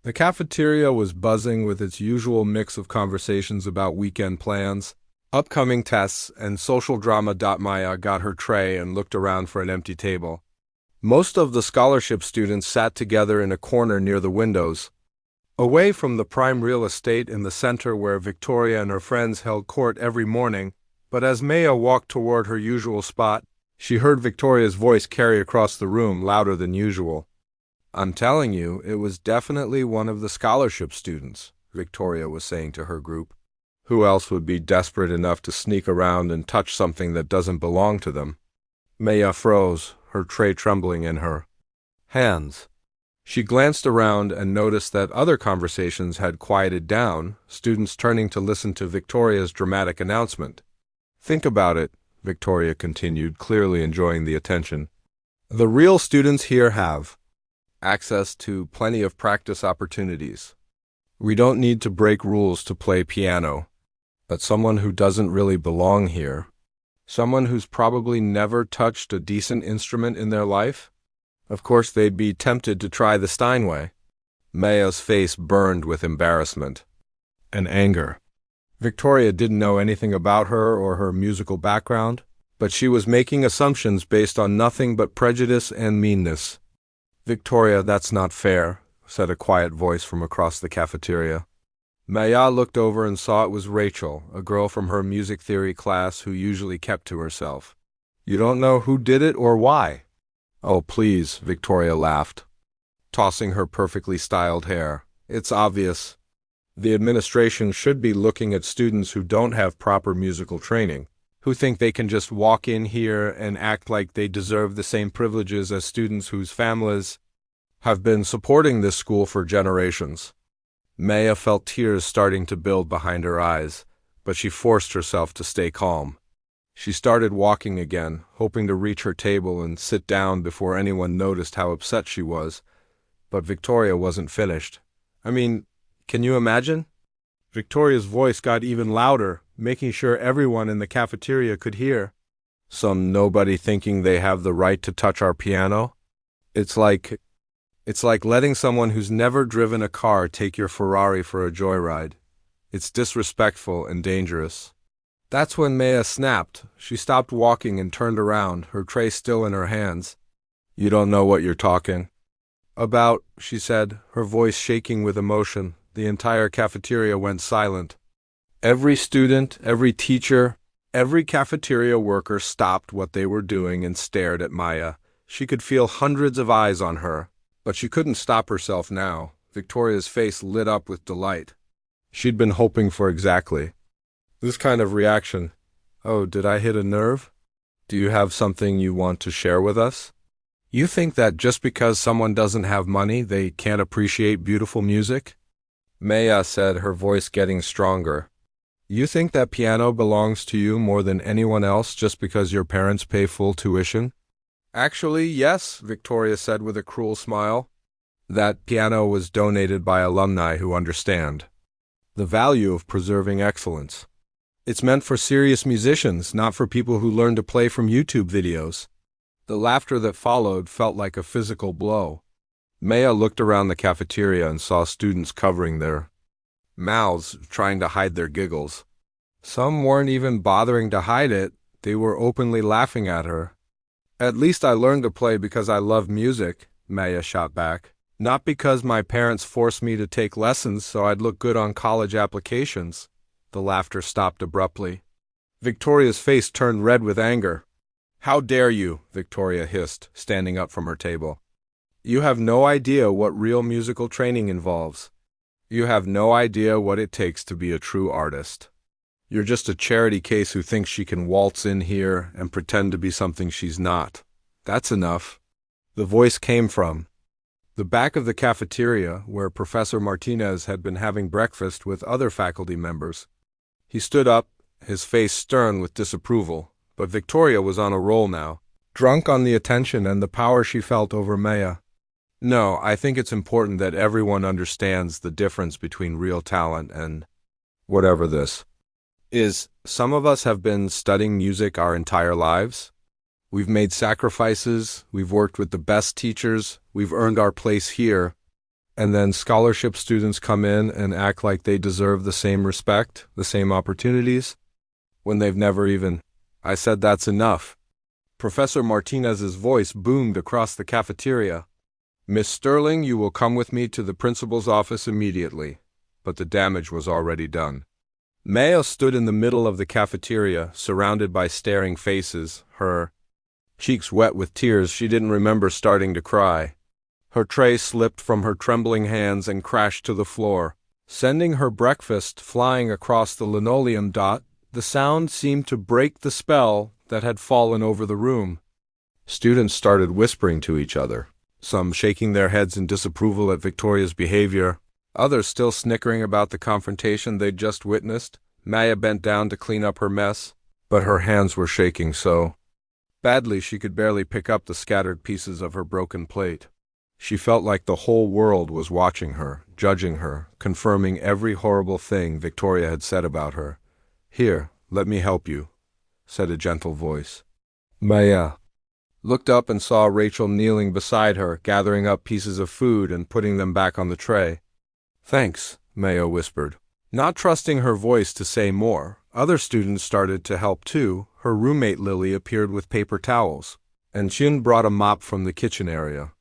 The cafeteria was buzzing with its usual mix of conversations about weekend plans, upcoming tests, and social drama. Maya got her tray and looked around for an empty table. Most of the scholarship students sat together in a corner near the windows, away from the prime real estate in the center where Victoria and her friends held court every morning. But as Maya walked toward her usual spot, she heard Victoria's voice carry across the room, louder than usual. I'm telling you, it was definitely one of the scholarship students, Victoria was saying to her group. Who else would be desperate enough to sneak around and touch something that doesn't belong to them? Maya froze, her tray trembling in her hands. She glanced around and noticed that other conversations had quieted down, students turning to listen to Victoria's dramatic announcement. Think about it, Victoria continued, clearly enjoying the attention. The real students here have access to plenty of practice opportunities. We don't need to break rules to play piano. But someone who doesn't really belong here, someone who's probably never touched a decent instrument in their life, of course they'd be tempted to try the Steinway. Maya's face burned with embarrassment and anger. Victoria didn't know anything about her or her musical background, but she was making assumptions based on nothing but prejudice and meanness. Victoria, that's not fair, said a quiet voice from across the cafeteria. Maya looked over and saw it was Rachel, a girl from her music theory class who usually kept to herself. You don't know who did it or why? Oh, please, Victoria laughed. tossing her perfectly styled hair. It's obvious. The administration should be looking at students who don't have proper musical training, who think they can just walk in here and act like they deserve the same privileges as students whose families have been supporting this school for generations. Maya felt tears starting to build behind her eyes, but she forced herself to stay calm. She started walking again, hoping to reach her table and sit down before anyone noticed how upset she was. But Victoria wasn't finished. I mean, can you imagine? Victoria's voice got even louder, making sure everyone in the cafeteria could hear. Some nobody thinking they have the right to touch our piano? It's like letting someone who's never driven a car take your Ferrari for a joyride. It's disrespectful and dangerous. That's when Maya snapped. She stopped walking and turned around, her tray still in her hands. You don't know what you're talking about, she said, her voice shaking with emotion. The entire cafeteria went silent. Every student, every teacher, every cafeteria worker stopped what they were doing and stared at Maya. She could feel hundreds of eyes on her, but she couldn't stop herself now. Victoria's face lit up with delight. She'd been hoping for exactly this kind of reaction. Oh, did I hit a nerve? Do you have something you want to share with us? You think that just because someone doesn't have money, they can't appreciate beautiful music? Maya said, her voice getting stronger. You think that piano belongs to you more than anyone else just because your parents pay full tuition? Actually, yes, Victoria said with a cruel smile. That piano was donated by alumni who understand the value of preserving excellence. It's meant for serious musicians, not for people who learn to play from YouTube videos. The laughter that followed felt like a physical blow. Maya looked around the cafeteria and saw students covering their mouths, trying to hide their giggles. Some weren't even bothering to hide it. They were openly laughing at her. At least I learned to play because I love music, Maya shot back. Not because my parents forced me to take lessons so I'd look good on college applications. The laughter stopped abruptly. Victoria's face turned red with anger. How dare you, Victoria hissed, standing up from her table. You have no idea what real musical training involves. You have no idea what it takes to be a true artist. You're just a charity case who thinks she can waltz in here and pretend to be something she's not. That's enough. The voice came from the back of the cafeteria, where Professor Martinez had been having breakfast with other faculty members. He stood up, his face stern with disapproval, but Victoria was on a roll now, drunk on the attention and the power she felt over Maya. No, I think it's important that everyone understands the difference between real talent and whatever this is. Some of us have been studying music our entire lives. We've made sacrifices, we've worked with the best teachers, we've earned our place here, and then scholarship students come in and act like they deserve the same respect, the same opportunities, when they've never even. I said that's enough. Professor Martinez's voice boomed across the cafeteria. Miss Sterling, you will come with me to the principal's office immediately. But the damage was already done. Maya stood in the middle of the cafeteria, surrounded by staring faces, her cheeks wet with tears. She didn't remember starting to cry. Her tray slipped from her trembling hands and crashed to the floor, sending her breakfast flying across the linoleum. The sound seemed to break the spell that had fallen over the room. Students started whispering to each other, some shaking their heads in disapproval at Victoria's behavior, others still snickering about the confrontation they'd just witnessed. Maya bent down to clean up her mess, but her hands were shaking so badly she could barely pick up the scattered pieces of her broken plate. She felt like the whole world was watching her, judging her, confirming every horrible thing Victoria had said about her. Here, let me help you, said a gentle voice. Maya looked up and saw Rachel kneeling beside her, gathering up pieces of food and putting them back on the tray. Thanks, Maya whispered, not trusting her voice to say more. Other students started to help too. Her roommate Lily appeared with paper towels, and Chun brought a mop from the kitchen area.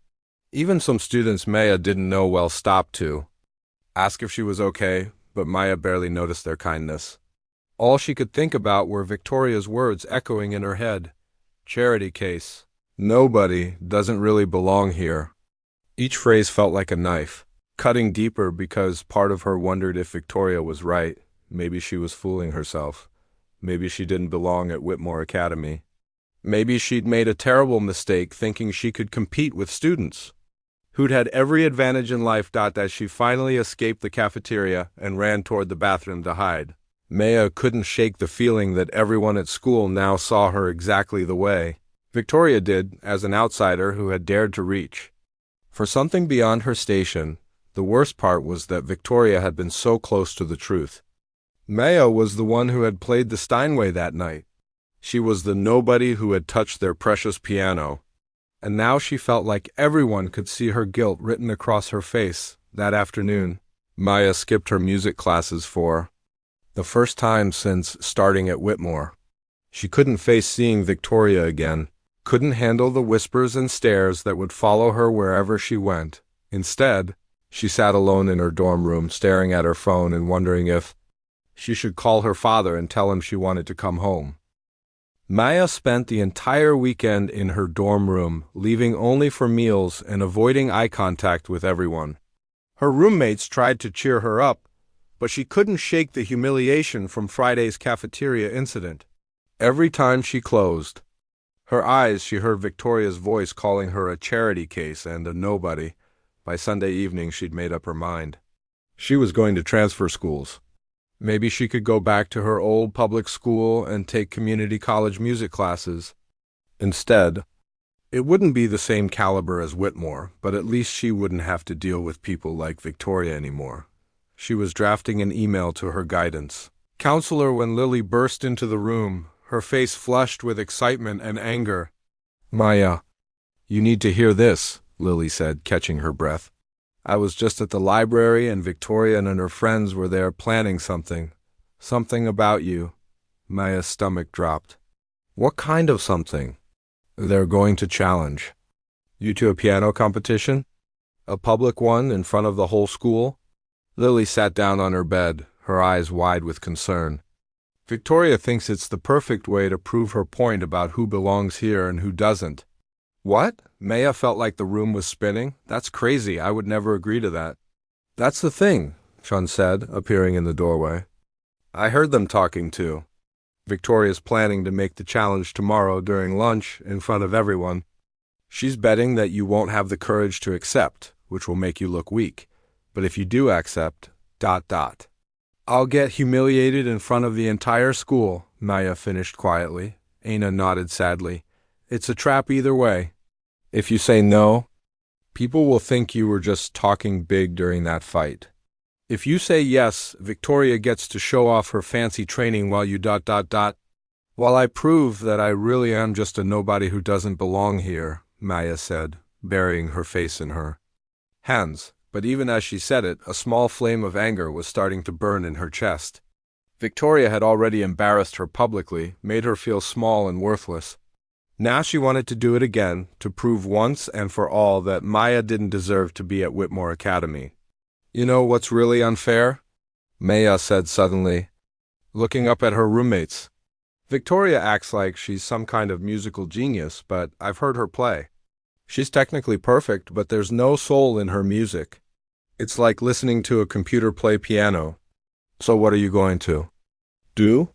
Even some students Maya didn't know well stopped to ask if she was okay, but Maya barely noticed their kindness. All she could think about were Victoria's words echoing in her head. Charity case. Nobody doesn't really belong here. Each phrase felt like a knife, cutting deeper because part of her wondered if Victoria was right. Maybe she was fooling herself. Maybe she didn't belong at Whitmore Academy. Maybe she'd made a terrible mistake thinking she could compete with students who'd had every advantage in life. As she finally escaped the cafeteria and ran toward the bathroom to hide, Maya couldn't shake the feeling that everyone at school now saw her exactly the way Victoria did, as an outsider who had dared to reach for something beyond her station. The worst part was that Victoria had been so close to the truth. Maya was the one who had played the Steinway that night. She was the nobody who had touched their precious piano. And now she felt like everyone could see her guilt written across her face. That afternoon, Maya skipped her music classes for the first time since starting at Whitmore. She couldn't face seeing Victoria again, couldn't handle the whispers and stares that would follow her wherever she went. Instead, she sat alone in her dorm room, staring at her phone and wondering if she should call her father and tell him she wanted to come home. Maya spent the entire weekend in her dorm room, leaving only for meals and avoiding eye contact with everyone. Her roommates tried to cheer her up, but she couldn't shake the humiliation from Friday's cafeteria incident. Every time she closed her eyes, she heard Victoria's voice calling her a charity case and a nobody. By Sunday evening, she'd made up her mind. She was going to transfer schools. Maybe she could go back to her old public school and take community college music classes. Instead, it wouldn't be the same caliber as Whitmore, but at least she wouldn't have to deal with people like Victoria anymore. She was drafting an email to her guidance counselor when Lily burst into the room, her face flushed with excitement and anger. "Maya, you need to hear this," Lily said, catching her breath. "I was just at the library and Victoria and her friends were there planning something. Something about you." Maya's stomach dropped. "What kind of something?" "They're going to challenge you to a piano competition? A public one in front of the whole school?" Lily sat down on her bed, her eyes wide with concern. "Victoria thinks it's the perfect way to prove her point about who belongs here and who doesn't." "What?" Maya felt like the room was spinning. "That's crazy. I would never agree to that." "That's the thing," Sean said, appearing in the doorway. "I heard them talking too. Victoria's planning to make the challenge tomorrow during lunch in front of everyone. She's betting that you won't have the courage to accept, which will make you look weak. But if you do accept, ... I'll get humiliated in front of the entire school," Maya finished quietly. Aina nodded sadly. "It's a trap either way. If you say no, people will think you were just talking big during that fight. If you say yes, Victoria gets to show off her fancy training while you ... While I prove that I really am just a nobody who doesn't belong here," Maya said, burying her face in her hands. But even as she said it, a small flame of anger was starting to burn in her chest. Victoria had already embarrassed her publicly, made her feel small and worthless. Now she wanted to do it again, to prove once and for all that Maya didn't deserve to be at Whitmore Academy. "You know what's really unfair?" Maya said suddenly, looking up at her roommates. "Victoria acts like she's some kind of musical genius, but I've heard her play. She's technically perfect, but there's no soul in her music. It's like listening to a computer play piano. So what are you going to do?"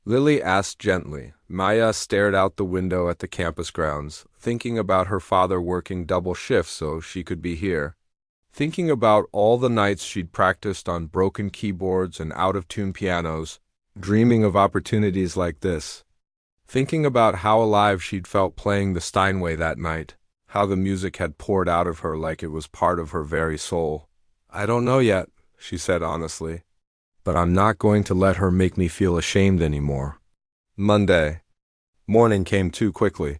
Lily asked gently. Maya stared out the window at the campus grounds, thinking about her father working double shifts so she could be here. Thinking about all the nights she'd practiced on broken keyboards and out-of-tune pianos, dreaming of opportunities like this. Thinking about how alive she'd felt playing the Steinway that night. How the music had poured out of her like it was part of her very soul. "I don't know yet," she said honestly. "But I'm not going to let her make me feel ashamed anymore." Monday. Morning came too quickly.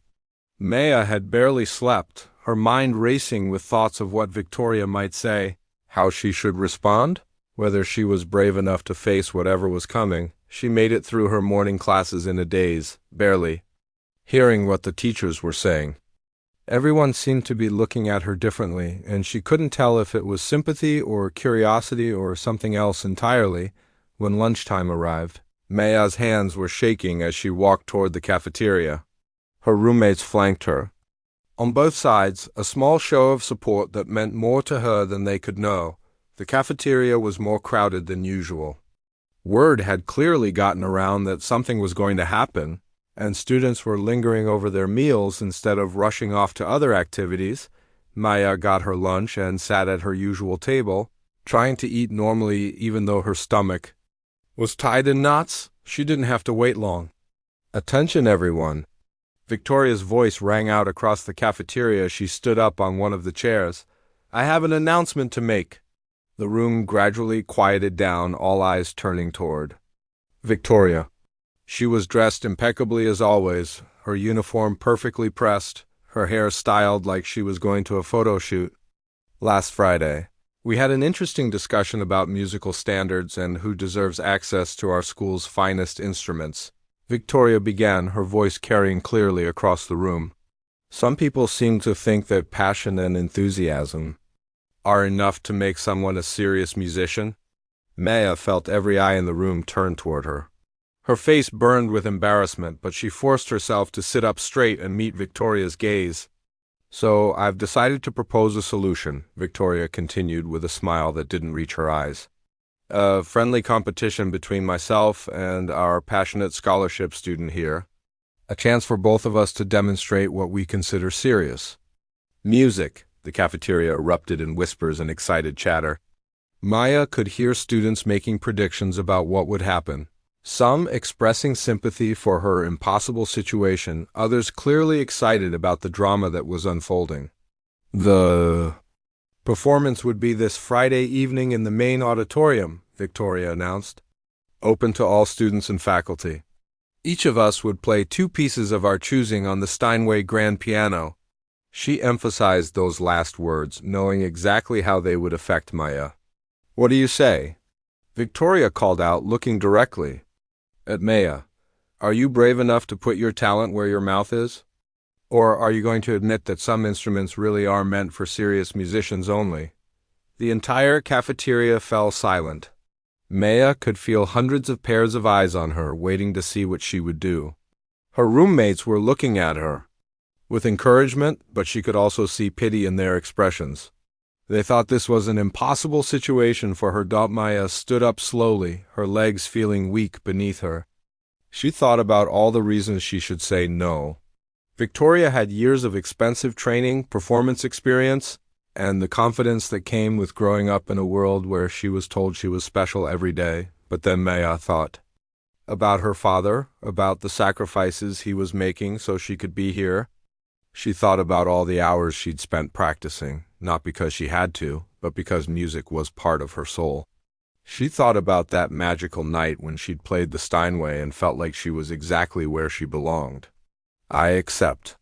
Maya had barely slept, her mind racing with thoughts of what Victoria might say, how she should respond, whether she was brave enough to face whatever was coming. She made it through her morning classes in a daze, barely hearing what the teachers were saying. Everyone seemed to be looking at her differently, and she couldn't tell if it was sympathy or curiosity or something else entirely. When lunchtime arrived, Maya's hands were shaking as she walked toward the cafeteria. Her roommates flanked her. On both sides, a small show of support that meant more to her than they could know. The cafeteria was more crowded than usual. Word had clearly gotten around that something was going to happen, and students were lingering over their meals instead of rushing off to other activities. Maya got her lunch and sat at her usual table, trying to eat normally even though her stomach was tied in knots. She didn't have to wait long. "Attention, everyone." Victoria's voice rang out across the cafeteria as she stood up on one of the chairs. "I have an announcement to make." The room gradually quieted down, all eyes turning toward Victoria. She was dressed impeccably as always, her uniform perfectly pressed, her hair styled like she was going to a photo shoot. "Last Friday, we had an interesting discussion about musical standards and who deserves access to our school's finest instruments." Victoria began, her voice carrying clearly across the room. "Some people seem to think that passion and enthusiasm are enough to make someone a serious musician." Maya felt every eye in the room turn toward her. Her face burned with embarrassment, but she forced herself to sit up straight and meet Victoria's gaze. "So I've decided to propose a solution," Victoria continued with a smile that didn't reach her eyes. "A friendly competition between myself and our passionate scholarship student here. A chance for both of us to demonstrate what we consider serious. Music." The cafeteria erupted in whispers and excited chatter. Maya could hear students making predictions about what would happen. Some expressing sympathy for her impossible situation, others clearly excited about the drama that was unfolding. "The performance would be this Friday evening in the main auditorium," Victoria announced. "Open to all students and faculty. Each of us would play 2 pieces of our choosing on the Steinway grand piano." She emphasized those last words, knowing exactly how they would affect Maya. "What do you say?" Victoria called out, looking directly at Maya. "Are you brave enough to put your talent where your mouth is? Or are you going to admit that some instruments really are meant for serious musicians only?" The entire cafeteria fell silent. Maya could feel hundreds of pairs of eyes on her, waiting to see what she would do. Her roommates were looking at her with encouragement, but she could also see pity in their expressions. They thought this was an impossible situation for her. Maya stood up slowly, her legs feeling weak beneath her. She thought about all the reasons she should say no. Victoria had years of expensive training, performance experience, and the confidence that came with growing up in a world where she was told she was special every day. But then Maya thought about her father, about the sacrifices he was making so she could be here. She thought about all the hours she'd spent practicing, not because she had to, but because music was part of her soul. She thought about that magical night when she'd played the Steinway and felt like she was exactly where she belonged. "I accept,"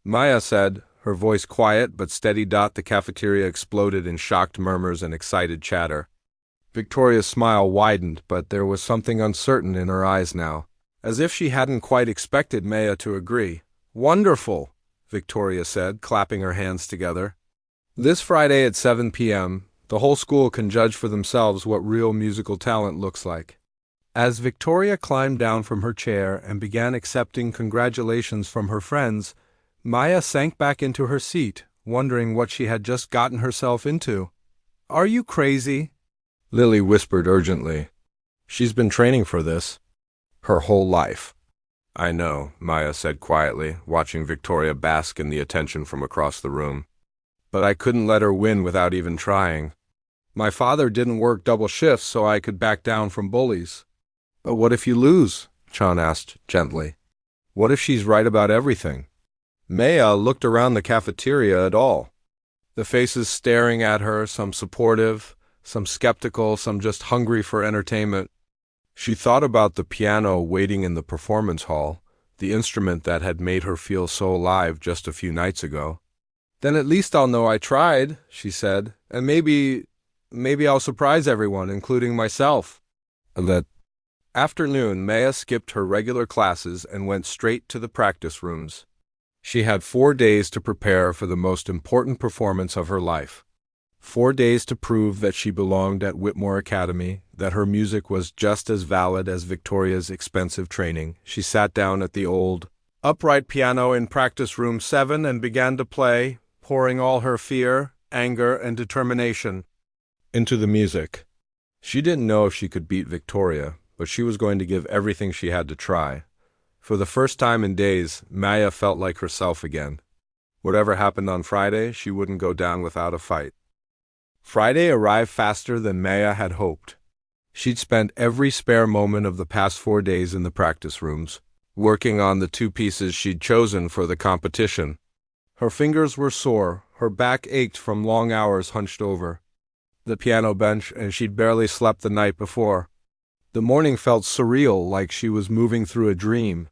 Maya said, her voice quiet but steady. The cafeteria exploded in shocked murmurs and excited chatter. Victoria's smile widened, but there was something uncertain in her eyes now, as if she hadn't quite expected Maya to agree. "Wonderful," Victoria said, clapping her hands together. "This Friday at 7 p.m., the whole school can judge for themselves what real musical talent looks like." As Victoria climbed down from her chair and began accepting congratulations from her friends, Maya sank back into her seat, wondering what she had just gotten herself into. "Are you crazy?" Lily whispered urgently. "She's been training for this her whole life." "I know," Maya said quietly, watching Victoria bask in the attention from across the room. "But I couldn't let her win without even trying. My father didn't work double shifts so I could back down from bullies." "But what if you lose?" Chan asked gently. "What if she's right about everything?" Maya looked around the cafeteria at all. The faces staring at her, some supportive, some skeptical, some just hungry for entertainment. She thought about the piano waiting in the performance hall, the instrument that had made her feel so alive just a few nights ago. "Then at least I'll know I tried," she said, "and maybe I'll surprise everyone, including myself." That afternoon, Maya skipped her regular classes and went straight to the practice rooms. She had 4 days to prepare for the most important performance of her life. 4 days to prove that she belonged at Whitmore Academy, that her music was just as valid as Victoria's expensive training. She sat down at the old upright piano in practice room 7 and began to play, pouring all her fear, anger, and determination into the music. She didn't know if she could beat Victoria, but she was going to give everything she had to try. For the first time in days, Maya felt like herself again. Whatever happened on Friday, she wouldn't go down without a fight. Friday arrived faster than Maya had hoped. She'd spent every spare moment of the past 4 days in the practice rooms, working on the 2 pieces she'd chosen for the competition. Her fingers were sore, her back ached from long hours hunched over the piano bench, and she'd barely slept the night before. The morning felt surreal, like she was moving through a dream.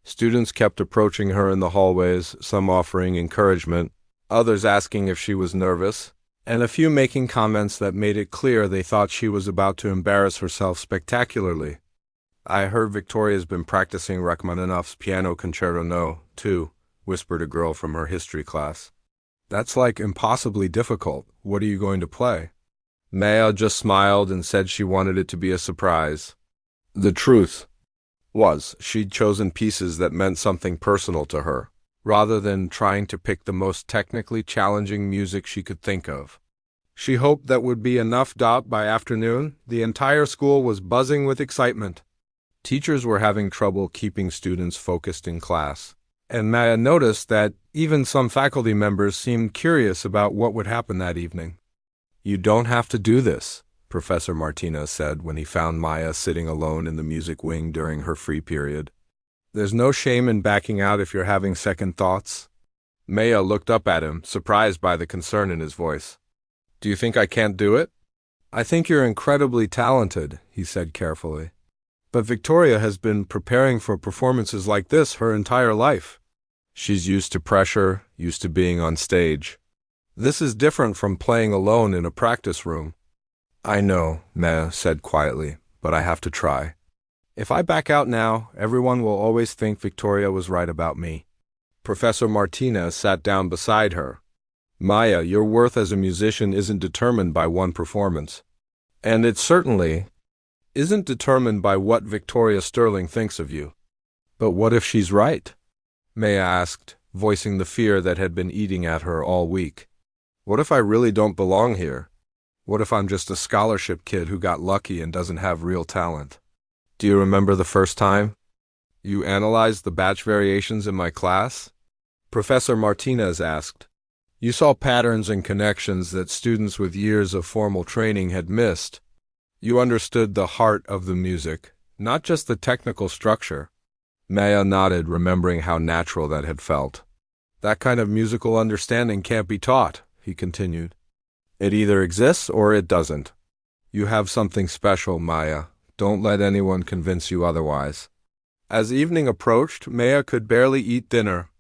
Students kept approaching her in the hallways, some offering encouragement, others asking if she was nervous, and a few making comments that made it clear they thought she was about to embarrass herself spectacularly. "I heard Victoria's been practicing Rachmaninoff's Piano Concerto No. 2, whispered a girl from her history class. "That's like impossibly difficult. What are you going to play?" Maya just smiled and said she wanted it to be a surprise. The truth was, she'd chosen pieces that meant something personal to her, rather than trying to pick the most technically challenging music she could think of. She hoped that would be enough. By afternoon, the entire school was buzzing with excitement. Teachers were having trouble keeping students focused in class, and Maya noticed that even some faculty members seemed curious about what would happen that evening. "You don't have to do this," Professor Martinez said when he found Maya sitting alone in the music wing during her free period. "There's no shame in backing out if you're having second thoughts." Maya looked up at him, surprised by the concern in his voice. "Do you think I can't do it?" "I think you're incredibly talented," he said carefully. "But Victoria has been preparing for performances like this her entire life. She's used to pressure, used to being on stage. This is different from playing alone in a practice room." "I know," Maya said quietly, "but I have to try. If I back out now, everyone will always think Victoria was right about me." Professor Martinez sat down beside her. "Maya, your worth as a musician isn't determined by one performance. And it certainly isn't determined by what Victoria Sterling thinks of you." "But what if she's right?" Maya asked, voicing the fear that had been eating at her all week. "What if I really don't belong here? What if I'm just a scholarship kid who got lucky and doesn't have real talent? Do you remember the first time you analyzed the batch variations in my class?" Professor Martinez asked. "You saw patterns and connections that students with years of formal training had missed. You understood the heart of the music, not just the technical structure." Maya nodded, remembering how natural that had felt. "That kind of musical understanding can't be taught," he continued. "It either exists or it doesn't. You have something special, Maya. Don't let anyone convince you otherwise." As evening approached, Maya could barely eat dinner.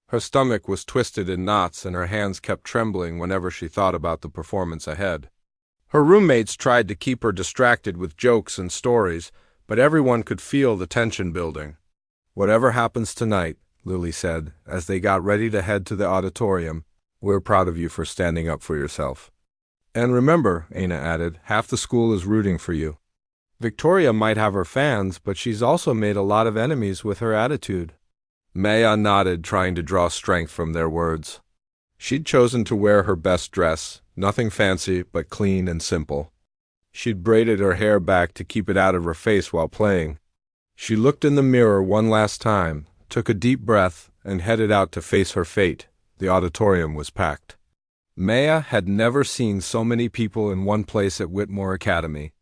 Her stomach was twisted in knots and her hands kept trembling whenever she thought about the performance ahead. Her roommates tried to keep her distracted with jokes and stories, but everyone could feel the tension building. "Whatever happens tonight," Lily said, as they got ready to head to the auditorium, "we're proud of you for standing up for yourself. And remember," Aina added, "half the school is rooting for you. Victoria might have her fans, but she's also made a lot of enemies with her attitude." Maya nodded, trying to draw strength from their words. She'd chosen to wear her best dress, nothing fancy, but clean and simple. She'd braided her hair back to keep it out of her face while playing. She looked in the mirror one last time, took a deep breath, and headed out to face her fate. The auditorium was packed. Maya had never seen so many people in one place at Whitmore Academy.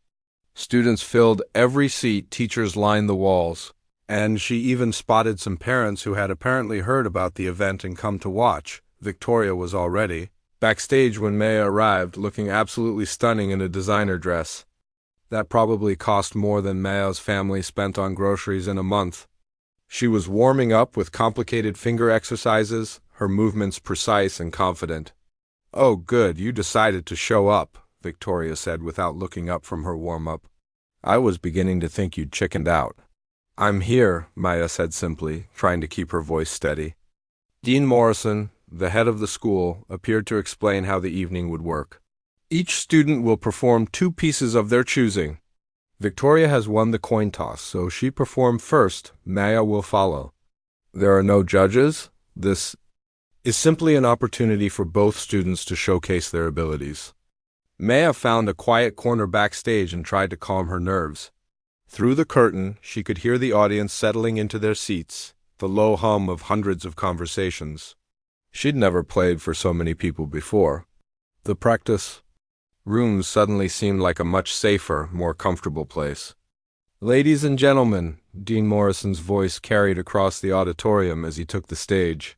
Students filled every seat, teachers lined the walls, and she even spotted some parents who had apparently heard about the event and come to watch. Victoria was already backstage when Maya arrived, looking absolutely stunning in a designer dress. That probably cost more than Maya's family spent on groceries in a month. She was warming up with complicated finger exercises, her movements precise and confident. "Oh, good, you decided to show up," Victoria said without looking up from her warm-up. "I was beginning to think you'd chickened out." "I'm here," Maya said simply, trying to keep her voice steady. Dean Morrison, the head of the school, appeared to explain how the evening would work. "Each student will perform 2 pieces of their choosing. Victoria has won the coin toss, so she performed first. Maya will follow. There are no judges. This is simply an opportunity for both students to showcase their abilities. Maya found a quiet corner backstage and tried to calm her nerves. Through the curtain, she could hear the audience settling into their seats, the low hum of hundreds of conversations. She'd never played for so many people before. The practice rooms suddenly seemed like a much safer, more comfortable place. "Ladies and gentlemen," Dean Morrison's voice carried across the auditorium as he took the stage.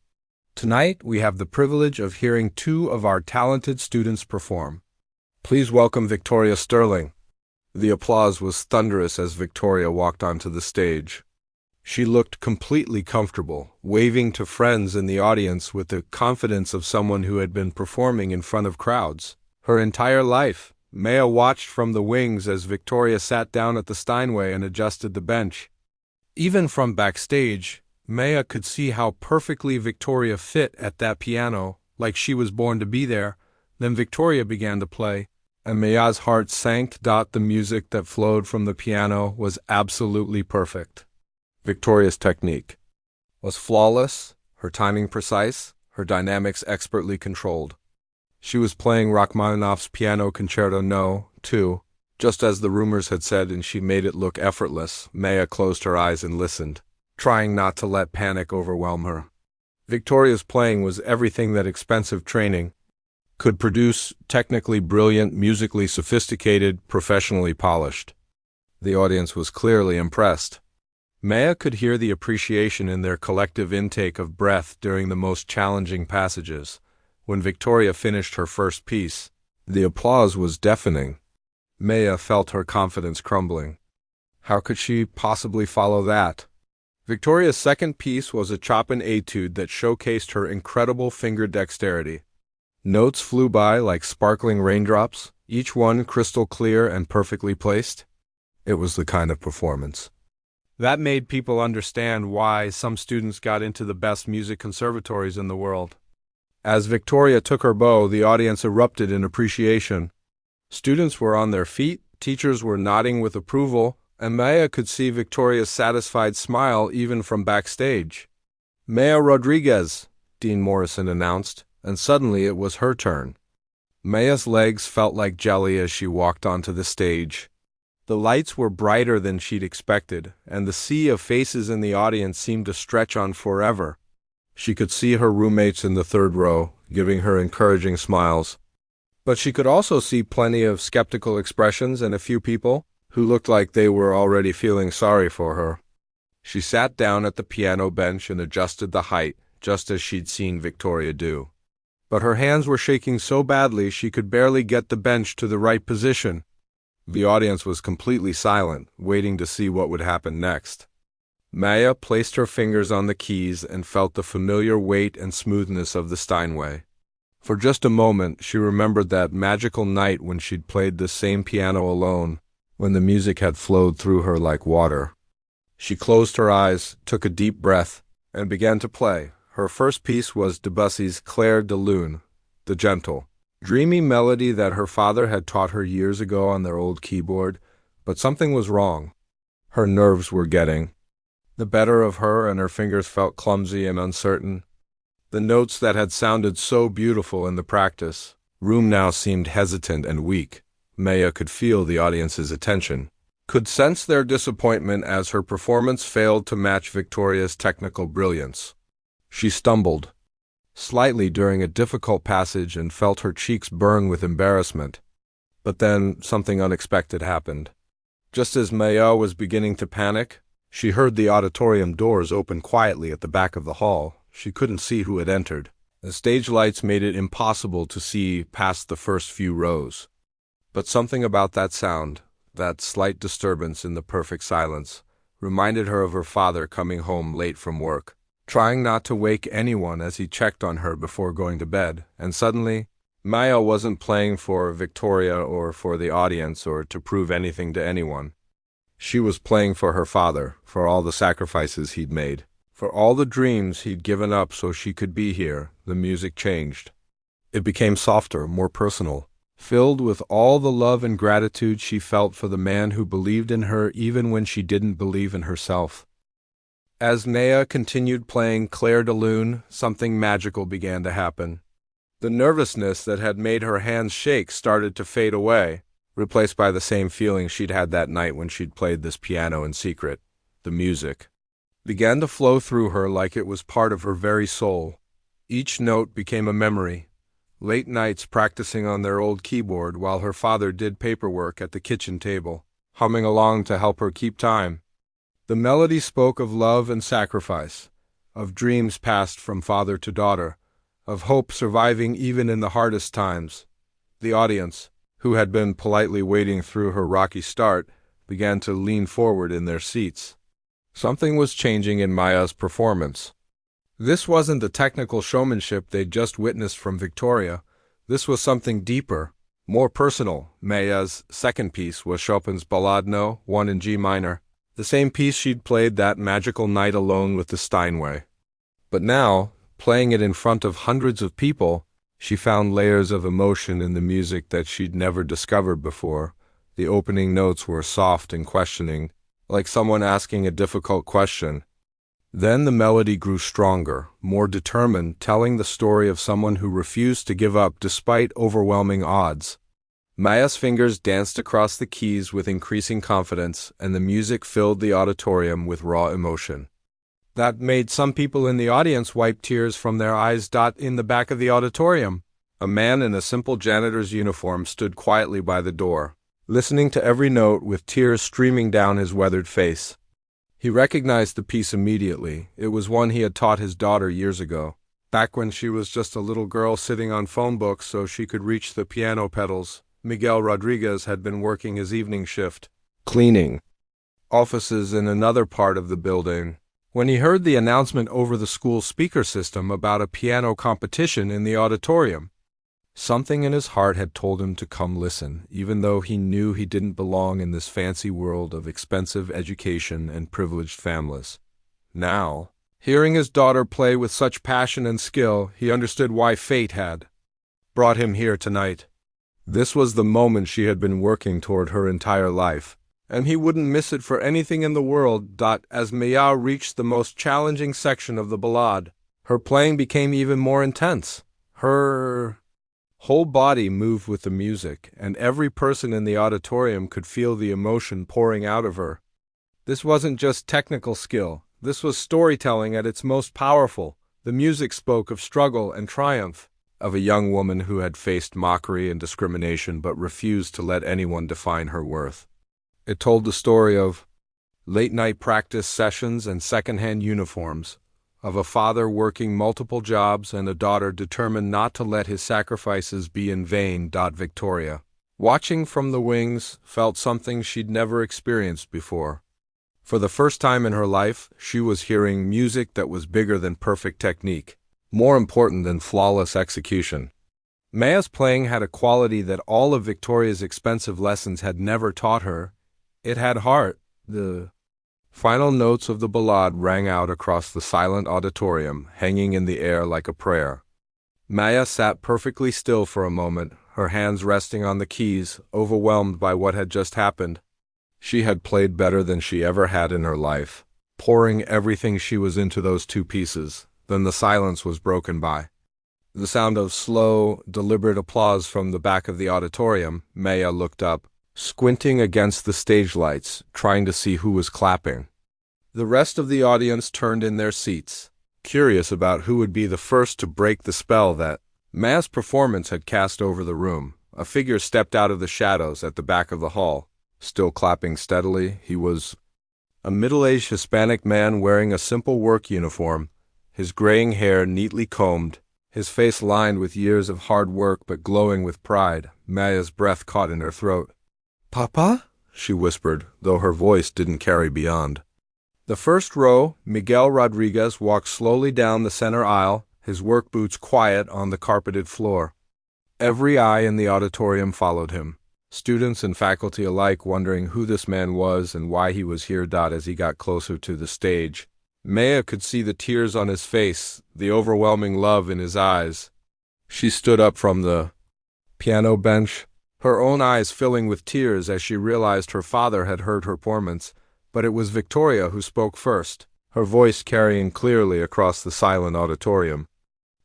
"Tonight, we have the privilege of hearing two of our talented students perform. Please welcome Victoria Sterling." The applause was thunderous as Victoria walked onto the stage. She looked completely comfortable, waving to friends in the audience with the confidence of someone who had been performing in front of crowds her entire life. Maya watched from the wings as Victoria sat down at the Steinway and adjusted the bench. Even from backstage, Maya could see how perfectly Victoria fit at that piano, like she was born to be there. Then Victoria began to play, and Maya's heart sank. The music that flowed from the piano was absolutely perfect. Victoria's technique was flawless, her timing precise, her dynamics expertly controlled. She was playing Rachmaninoff's Piano Concerto No. 2, just as the rumors had said, and she made it look effortless. Maya closed her eyes and listened, trying not to let panic overwhelm her. Victoria's playing was everything that expensive training could produce: technically brilliant, musically sophisticated, professionally polished. The audience was clearly impressed. Maya could hear the appreciation in their collective intake of breath during the most challenging passages. When Victoria finished her first piece, the applause was deafening. Maya felt her confidence crumbling. How could she possibly follow that? Victoria's second piece was a Chopin etude that showcased her incredible finger dexterity. Notes flew by like sparkling raindrops, each one crystal clear and perfectly placed. It was the kind of performance that made people understand why some students got into the best music conservatories in the world. As Victoria took her bow, the audience erupted in appreciation. Students were on their feet, teachers were nodding with approval, and Maya could see Victoria's satisfied smile even from backstage. "Maya Rodriguez," Dean Morrison announced, and suddenly it was her turn. Maya's legs felt like jelly as she walked onto the stage. The lights were brighter than she'd expected, and the sea of faces in the audience seemed to stretch on forever. She could see her roommates in the third row, giving her encouraging smiles. But she could also see plenty of skeptical expressions and a few people who looked like they were already feeling sorry for her. She sat down at the piano bench and adjusted the height, just as she'd seen Victoria do. But her hands were shaking so badly she could barely get the bench to the right position. The audience was completely silent, waiting to see what would happen next. Maya placed her fingers on the keys and felt the familiar weight and smoothness of the Steinway. For just a moment, she remembered that magical night when she'd played the same piano alone, when the music had flowed through her like water. She closed her eyes, took a deep breath, and began to play. Her first piece was Debussy's Clair de Lune, the gentle, dreamy melody that her father had taught her years ago on their old keyboard. But something was wrong. Her nerves were getting the better of her, and her fingers felt clumsy and uncertain. The notes that had sounded so beautiful in the practice room now seemed hesitant and weak. Maya could feel the audience's attention, could sense their disappointment as her performance failed to match Victoria's technical brilliance. She stumbled slightly during a difficult passage and felt her cheeks burn with embarrassment. But then something unexpected happened. Just as Maya was beginning to panic, she heard the auditorium doors open quietly at the back of the hall. She couldn't see who had entered. The stage lights made it impossible to see past the first few rows. But something about that sound, that slight disturbance in the perfect silence, reminded her of her father coming home late from work, trying not to wake anyone as he checked on her before going to bed. And suddenly, Maya wasn't playing for Victoria or for the audience or to prove anything to anyone. She was playing for her father, for all the sacrifices he'd made, for all the dreams he'd given up so she could be here. The music changed. It became softer, more personal, filled with all the love and gratitude she felt for the man who believed in her even when she didn't believe in herself. As Maya continued playing Clair de Lune, something magical began to happen. The nervousness that had made her hands shake started to fade away, replaced by the same feeling she'd had that night when she'd played this piano in secret. The music began to flow through her like it was part of her very soul. Each note became a memory. Late nights practicing on their old keyboard while her father did paperwork at the kitchen table, humming along to help her keep time. The melody spoke of love and sacrifice, of dreams passed from father to daughter, of hope surviving even in the hardest times. The audience, who had been politely waiting through her rocky start, began to lean forward in their seats. Something was changing in Maya's performance. This wasn't the technical showmanship they'd just witnessed from Victoria. This was something deeper, more personal. Maya's second piece was Chopin's Ballade No. 1 in G minor, the same piece she'd played that magical night alone with the Steinway. But now, playing it in front of hundreds of people, she found layers of emotion in the music that she'd never discovered before. The opening notes were soft and questioning, like someone asking a difficult question. Then the melody grew stronger, more determined, telling the story of someone who refused to give up despite overwhelming odds. Maya's fingers danced across the keys with increasing confidence, and the music filled the auditorium with raw emotion. That made some people in the audience wipe tears from their eyes. In the back of the auditorium, a man in a simple janitor's uniform stood quietly by the door, listening to every note with tears streaming down his weathered face. He recognized the piece immediately. It was one he had taught his daughter years ago, back when she was just a little girl sitting on phone books so she could reach the piano pedals. Miguel Rodriguez had been working his evening shift, cleaning offices in another part of the building, when he heard the announcement over the school speaker system about a piano competition in the auditorium. Something in his heart had told him to come listen, even though he knew he didn't belong in this fancy world of expensive education and privileged families. Now, hearing his daughter play with such passion and skill, he understood why fate had brought him here tonight. This was the moment she had been working toward her entire life, and he wouldn't miss it for anything in the world. As Maya reached the most challenging section of the ballade, her playing became even more intense. Her whole body moved with the music, and every person in the auditorium could feel the emotion pouring out of her. This wasn't just technical skill. This was storytelling at its most powerful. The music spoke of struggle and triumph, of a young woman who had faced mockery and discrimination but refused to let anyone define her worth. It told the story of late-night practice sessions and second-hand uniforms, of a father working multiple jobs and a daughter determined not to let his sacrifices be in vain. Victoria, watching from the wings, felt something she'd never experienced before. For the first time in her life, she was hearing music that was bigger than perfect technique, more important than flawless execution. Maya's playing had a quality that all of Victoria's expensive lessons had never taught her. It had heart. The final notes of the ballade rang out across the silent auditorium, hanging in the air like a prayer. Maya sat perfectly still for a moment, her hands resting on the keys, overwhelmed by what had just happened. She had played better than she ever had in her life, pouring everything she was into those two pieces. Then the silence was broken by the sound of slow, deliberate applause from the back of the auditorium. Maya looked up, squinting against the stage lights, trying to see who was clapping. The rest of the audience turned in their seats, curious about who would be the first to break the spell that Maya's performance had cast over the room. A figure stepped out of the shadows at the back of the hall, still clapping steadily. He was a middle-aged Hispanic man wearing a simple work uniform, his graying hair neatly combed, his face lined with years of hard work but glowing with pride. Maya's breath caught in her throat. "Papa?" she whispered, though her voice didn't carry beyond. The first row, Miguel Rodriguez walked slowly down the center aisle, his work boots quiet on the carpeted floor. Every eye in the auditorium followed him, students and faculty alike wondering who this man was and why he was here. As he got closer to the stage, Maya could see the tears on his face, the overwhelming love in his eyes. She stood up from the piano bench, her own eyes filling with tears as she realized her father had heard her performance. But it was Victoria who spoke first. her voice carrying clearly across the silent auditorium.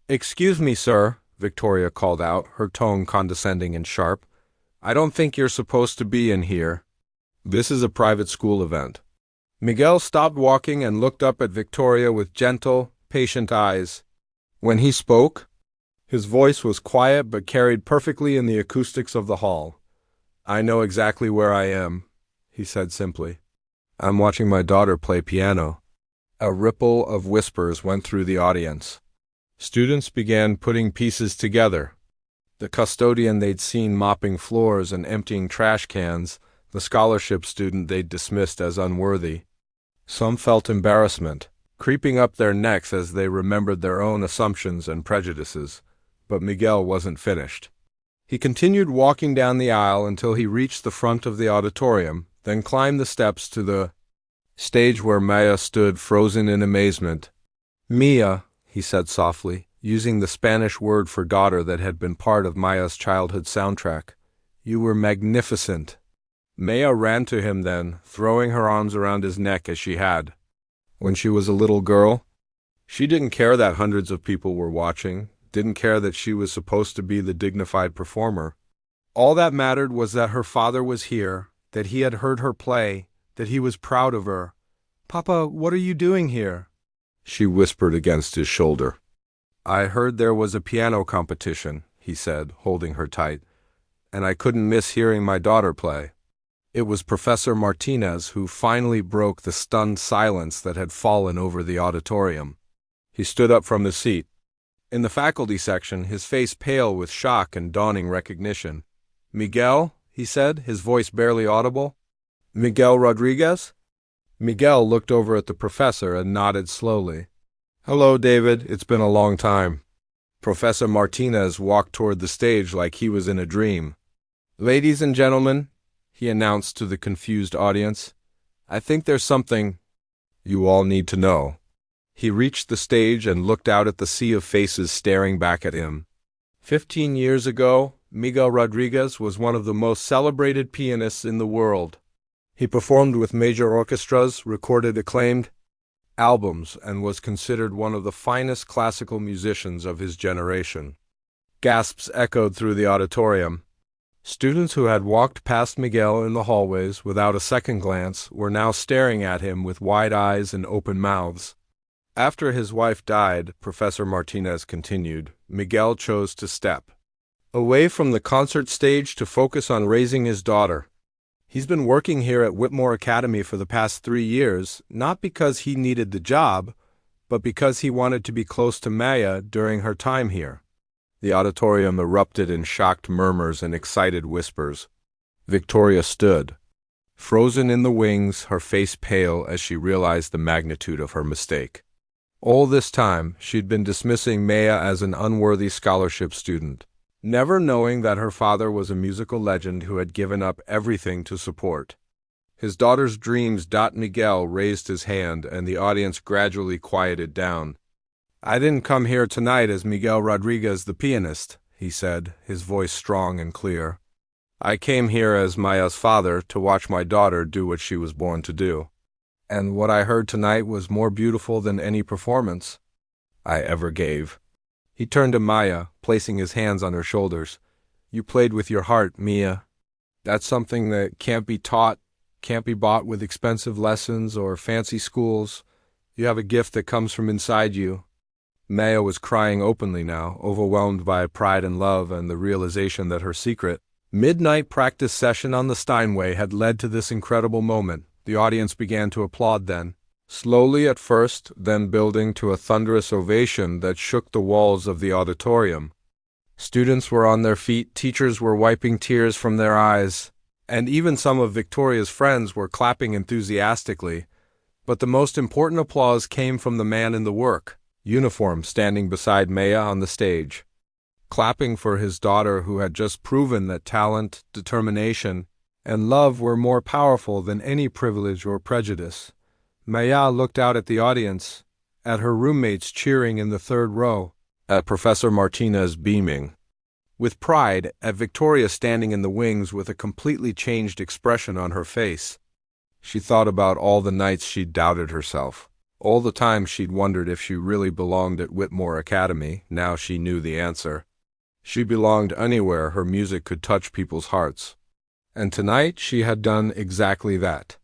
"Excuse me, sir," Victoria called out, her tone condescending and sharp. "I don't think you're supposed to be in here. This is a private school event." Miguel stopped walking and looked up at Victoria with gentle, patient eyes. When he spoke, his voice was quiet but carried perfectly in the acoustics of the hall. "I know exactly where I am," he said simply. "I'm watching my daughter play piano." A ripple of whispers went through the audience. Students began putting pieces together. The custodian they'd seen mopping floors and emptying trash cans, the scholarship student they'd dismissed as unworthy. Some felt embarrassment, creeping up their necks as they remembered their own assumptions and prejudices. But Miguel wasn't finished. He continued walking down the aisle until he reached the front of the auditorium, then climbed the steps to the stage where Maya stood frozen in amazement. "Mia," he said softly, using the Spanish word for daughter that had been part of Maya's childhood soundtrack. "You were magnificent." Maya ran to him then, throwing her arms around his neck as she had when she was a little girl. She didn't care that hundreds of people were watching, didn't care that she was supposed to be the dignified performer. All that mattered was that her father was here, that he had heard her play, that he was proud of her. "Papa, what are you doing here?" she whispered against his shoulder. "I heard there was a piano competition," he said, holding her tight, "and I couldn't miss hearing my daughter play." It was Professor Martinez who finally broke the stunned silence that had fallen over the auditorium. He stood up from his seat. In the faculty section, his face pale with shock and dawning recognition. "Miguel," he said, his voice barely audible. "Miguel Rodriguez?" Miguel looked over at the professor and nodded slowly. "Hello, David. It's been a long time." Professor Martinez walked toward the stage like he was in a dream. "Ladies and gentlemen," he announced to the confused audience, "I think there's something you all need to know." He reached the stage and looked out at the sea of faces staring back at him. 15 years ago, Miguel Rodriguez was one of the most celebrated pianists in the world. He performed with major orchestras, recorded acclaimed albums, and was considered one of the finest classical musicians of his generation. Gasps echoed through the auditorium. Students who had walked past Miguel in the hallways without a second glance were now staring at him with wide eyes and open mouths. After his wife died, Professor Martinez continued, Miguel chose to step away from the concert stage to focus on raising his daughter. He's been working here at Whitmore Academy for the past 3 years, not because he needed the job, but because he wanted to be close to Maya during her time here. The auditorium erupted in shocked murmurs and excited whispers. Victoria stood, frozen in the wings, her face pale as she realized the magnitude of her mistake. All this time, she'd been dismissing Maya as an unworthy scholarship student, never knowing that her father was a musical legend who had given up everything to support his daughter's dreams. Miguel raised his hand, and the audience gradually quieted down. "I didn't come here tonight as Miguel Rodriguez the pianist," he said, his voice strong and clear. "I came here as Maya's father to watch my daughter do what she was born to do. And what I heard tonight was more beautiful than any performance I ever gave." He turned to Maya, placing his hands on her shoulders. "You played with your heart, Mia. That's something that can't be taught, can't be bought with expensive lessons or fancy schools. You have a gift that comes from inside you." Maya was crying openly now, overwhelmed by pride and love and the realization that her secret midnight practice session on the Steinway had led to this incredible moment. The audience began to applaud then, slowly at first, then building to a thunderous ovation that shook the walls of the auditorium. Students were on their feet, teachers were wiping tears from their eyes, and even some of Victoria's friends were clapping enthusiastically. But the most important applause came from the man in the uniform standing beside Maya on the stage, clapping for his daughter who had just proven that talent, determination, and love were more powerful than any privilege or prejudice. Maya looked out at the audience, at her roommates cheering in the third row, at Professor Martinez beaming with pride, at Victoria standing in the wings with a completely changed expression on her face. She thought about all the nights she'd doubted herself, All the time she'd wondered if she really belonged at Whitmore Academy. Now she knew the answer. She belonged anywhere her music could touch people's hearts. And tonight she had done exactly that.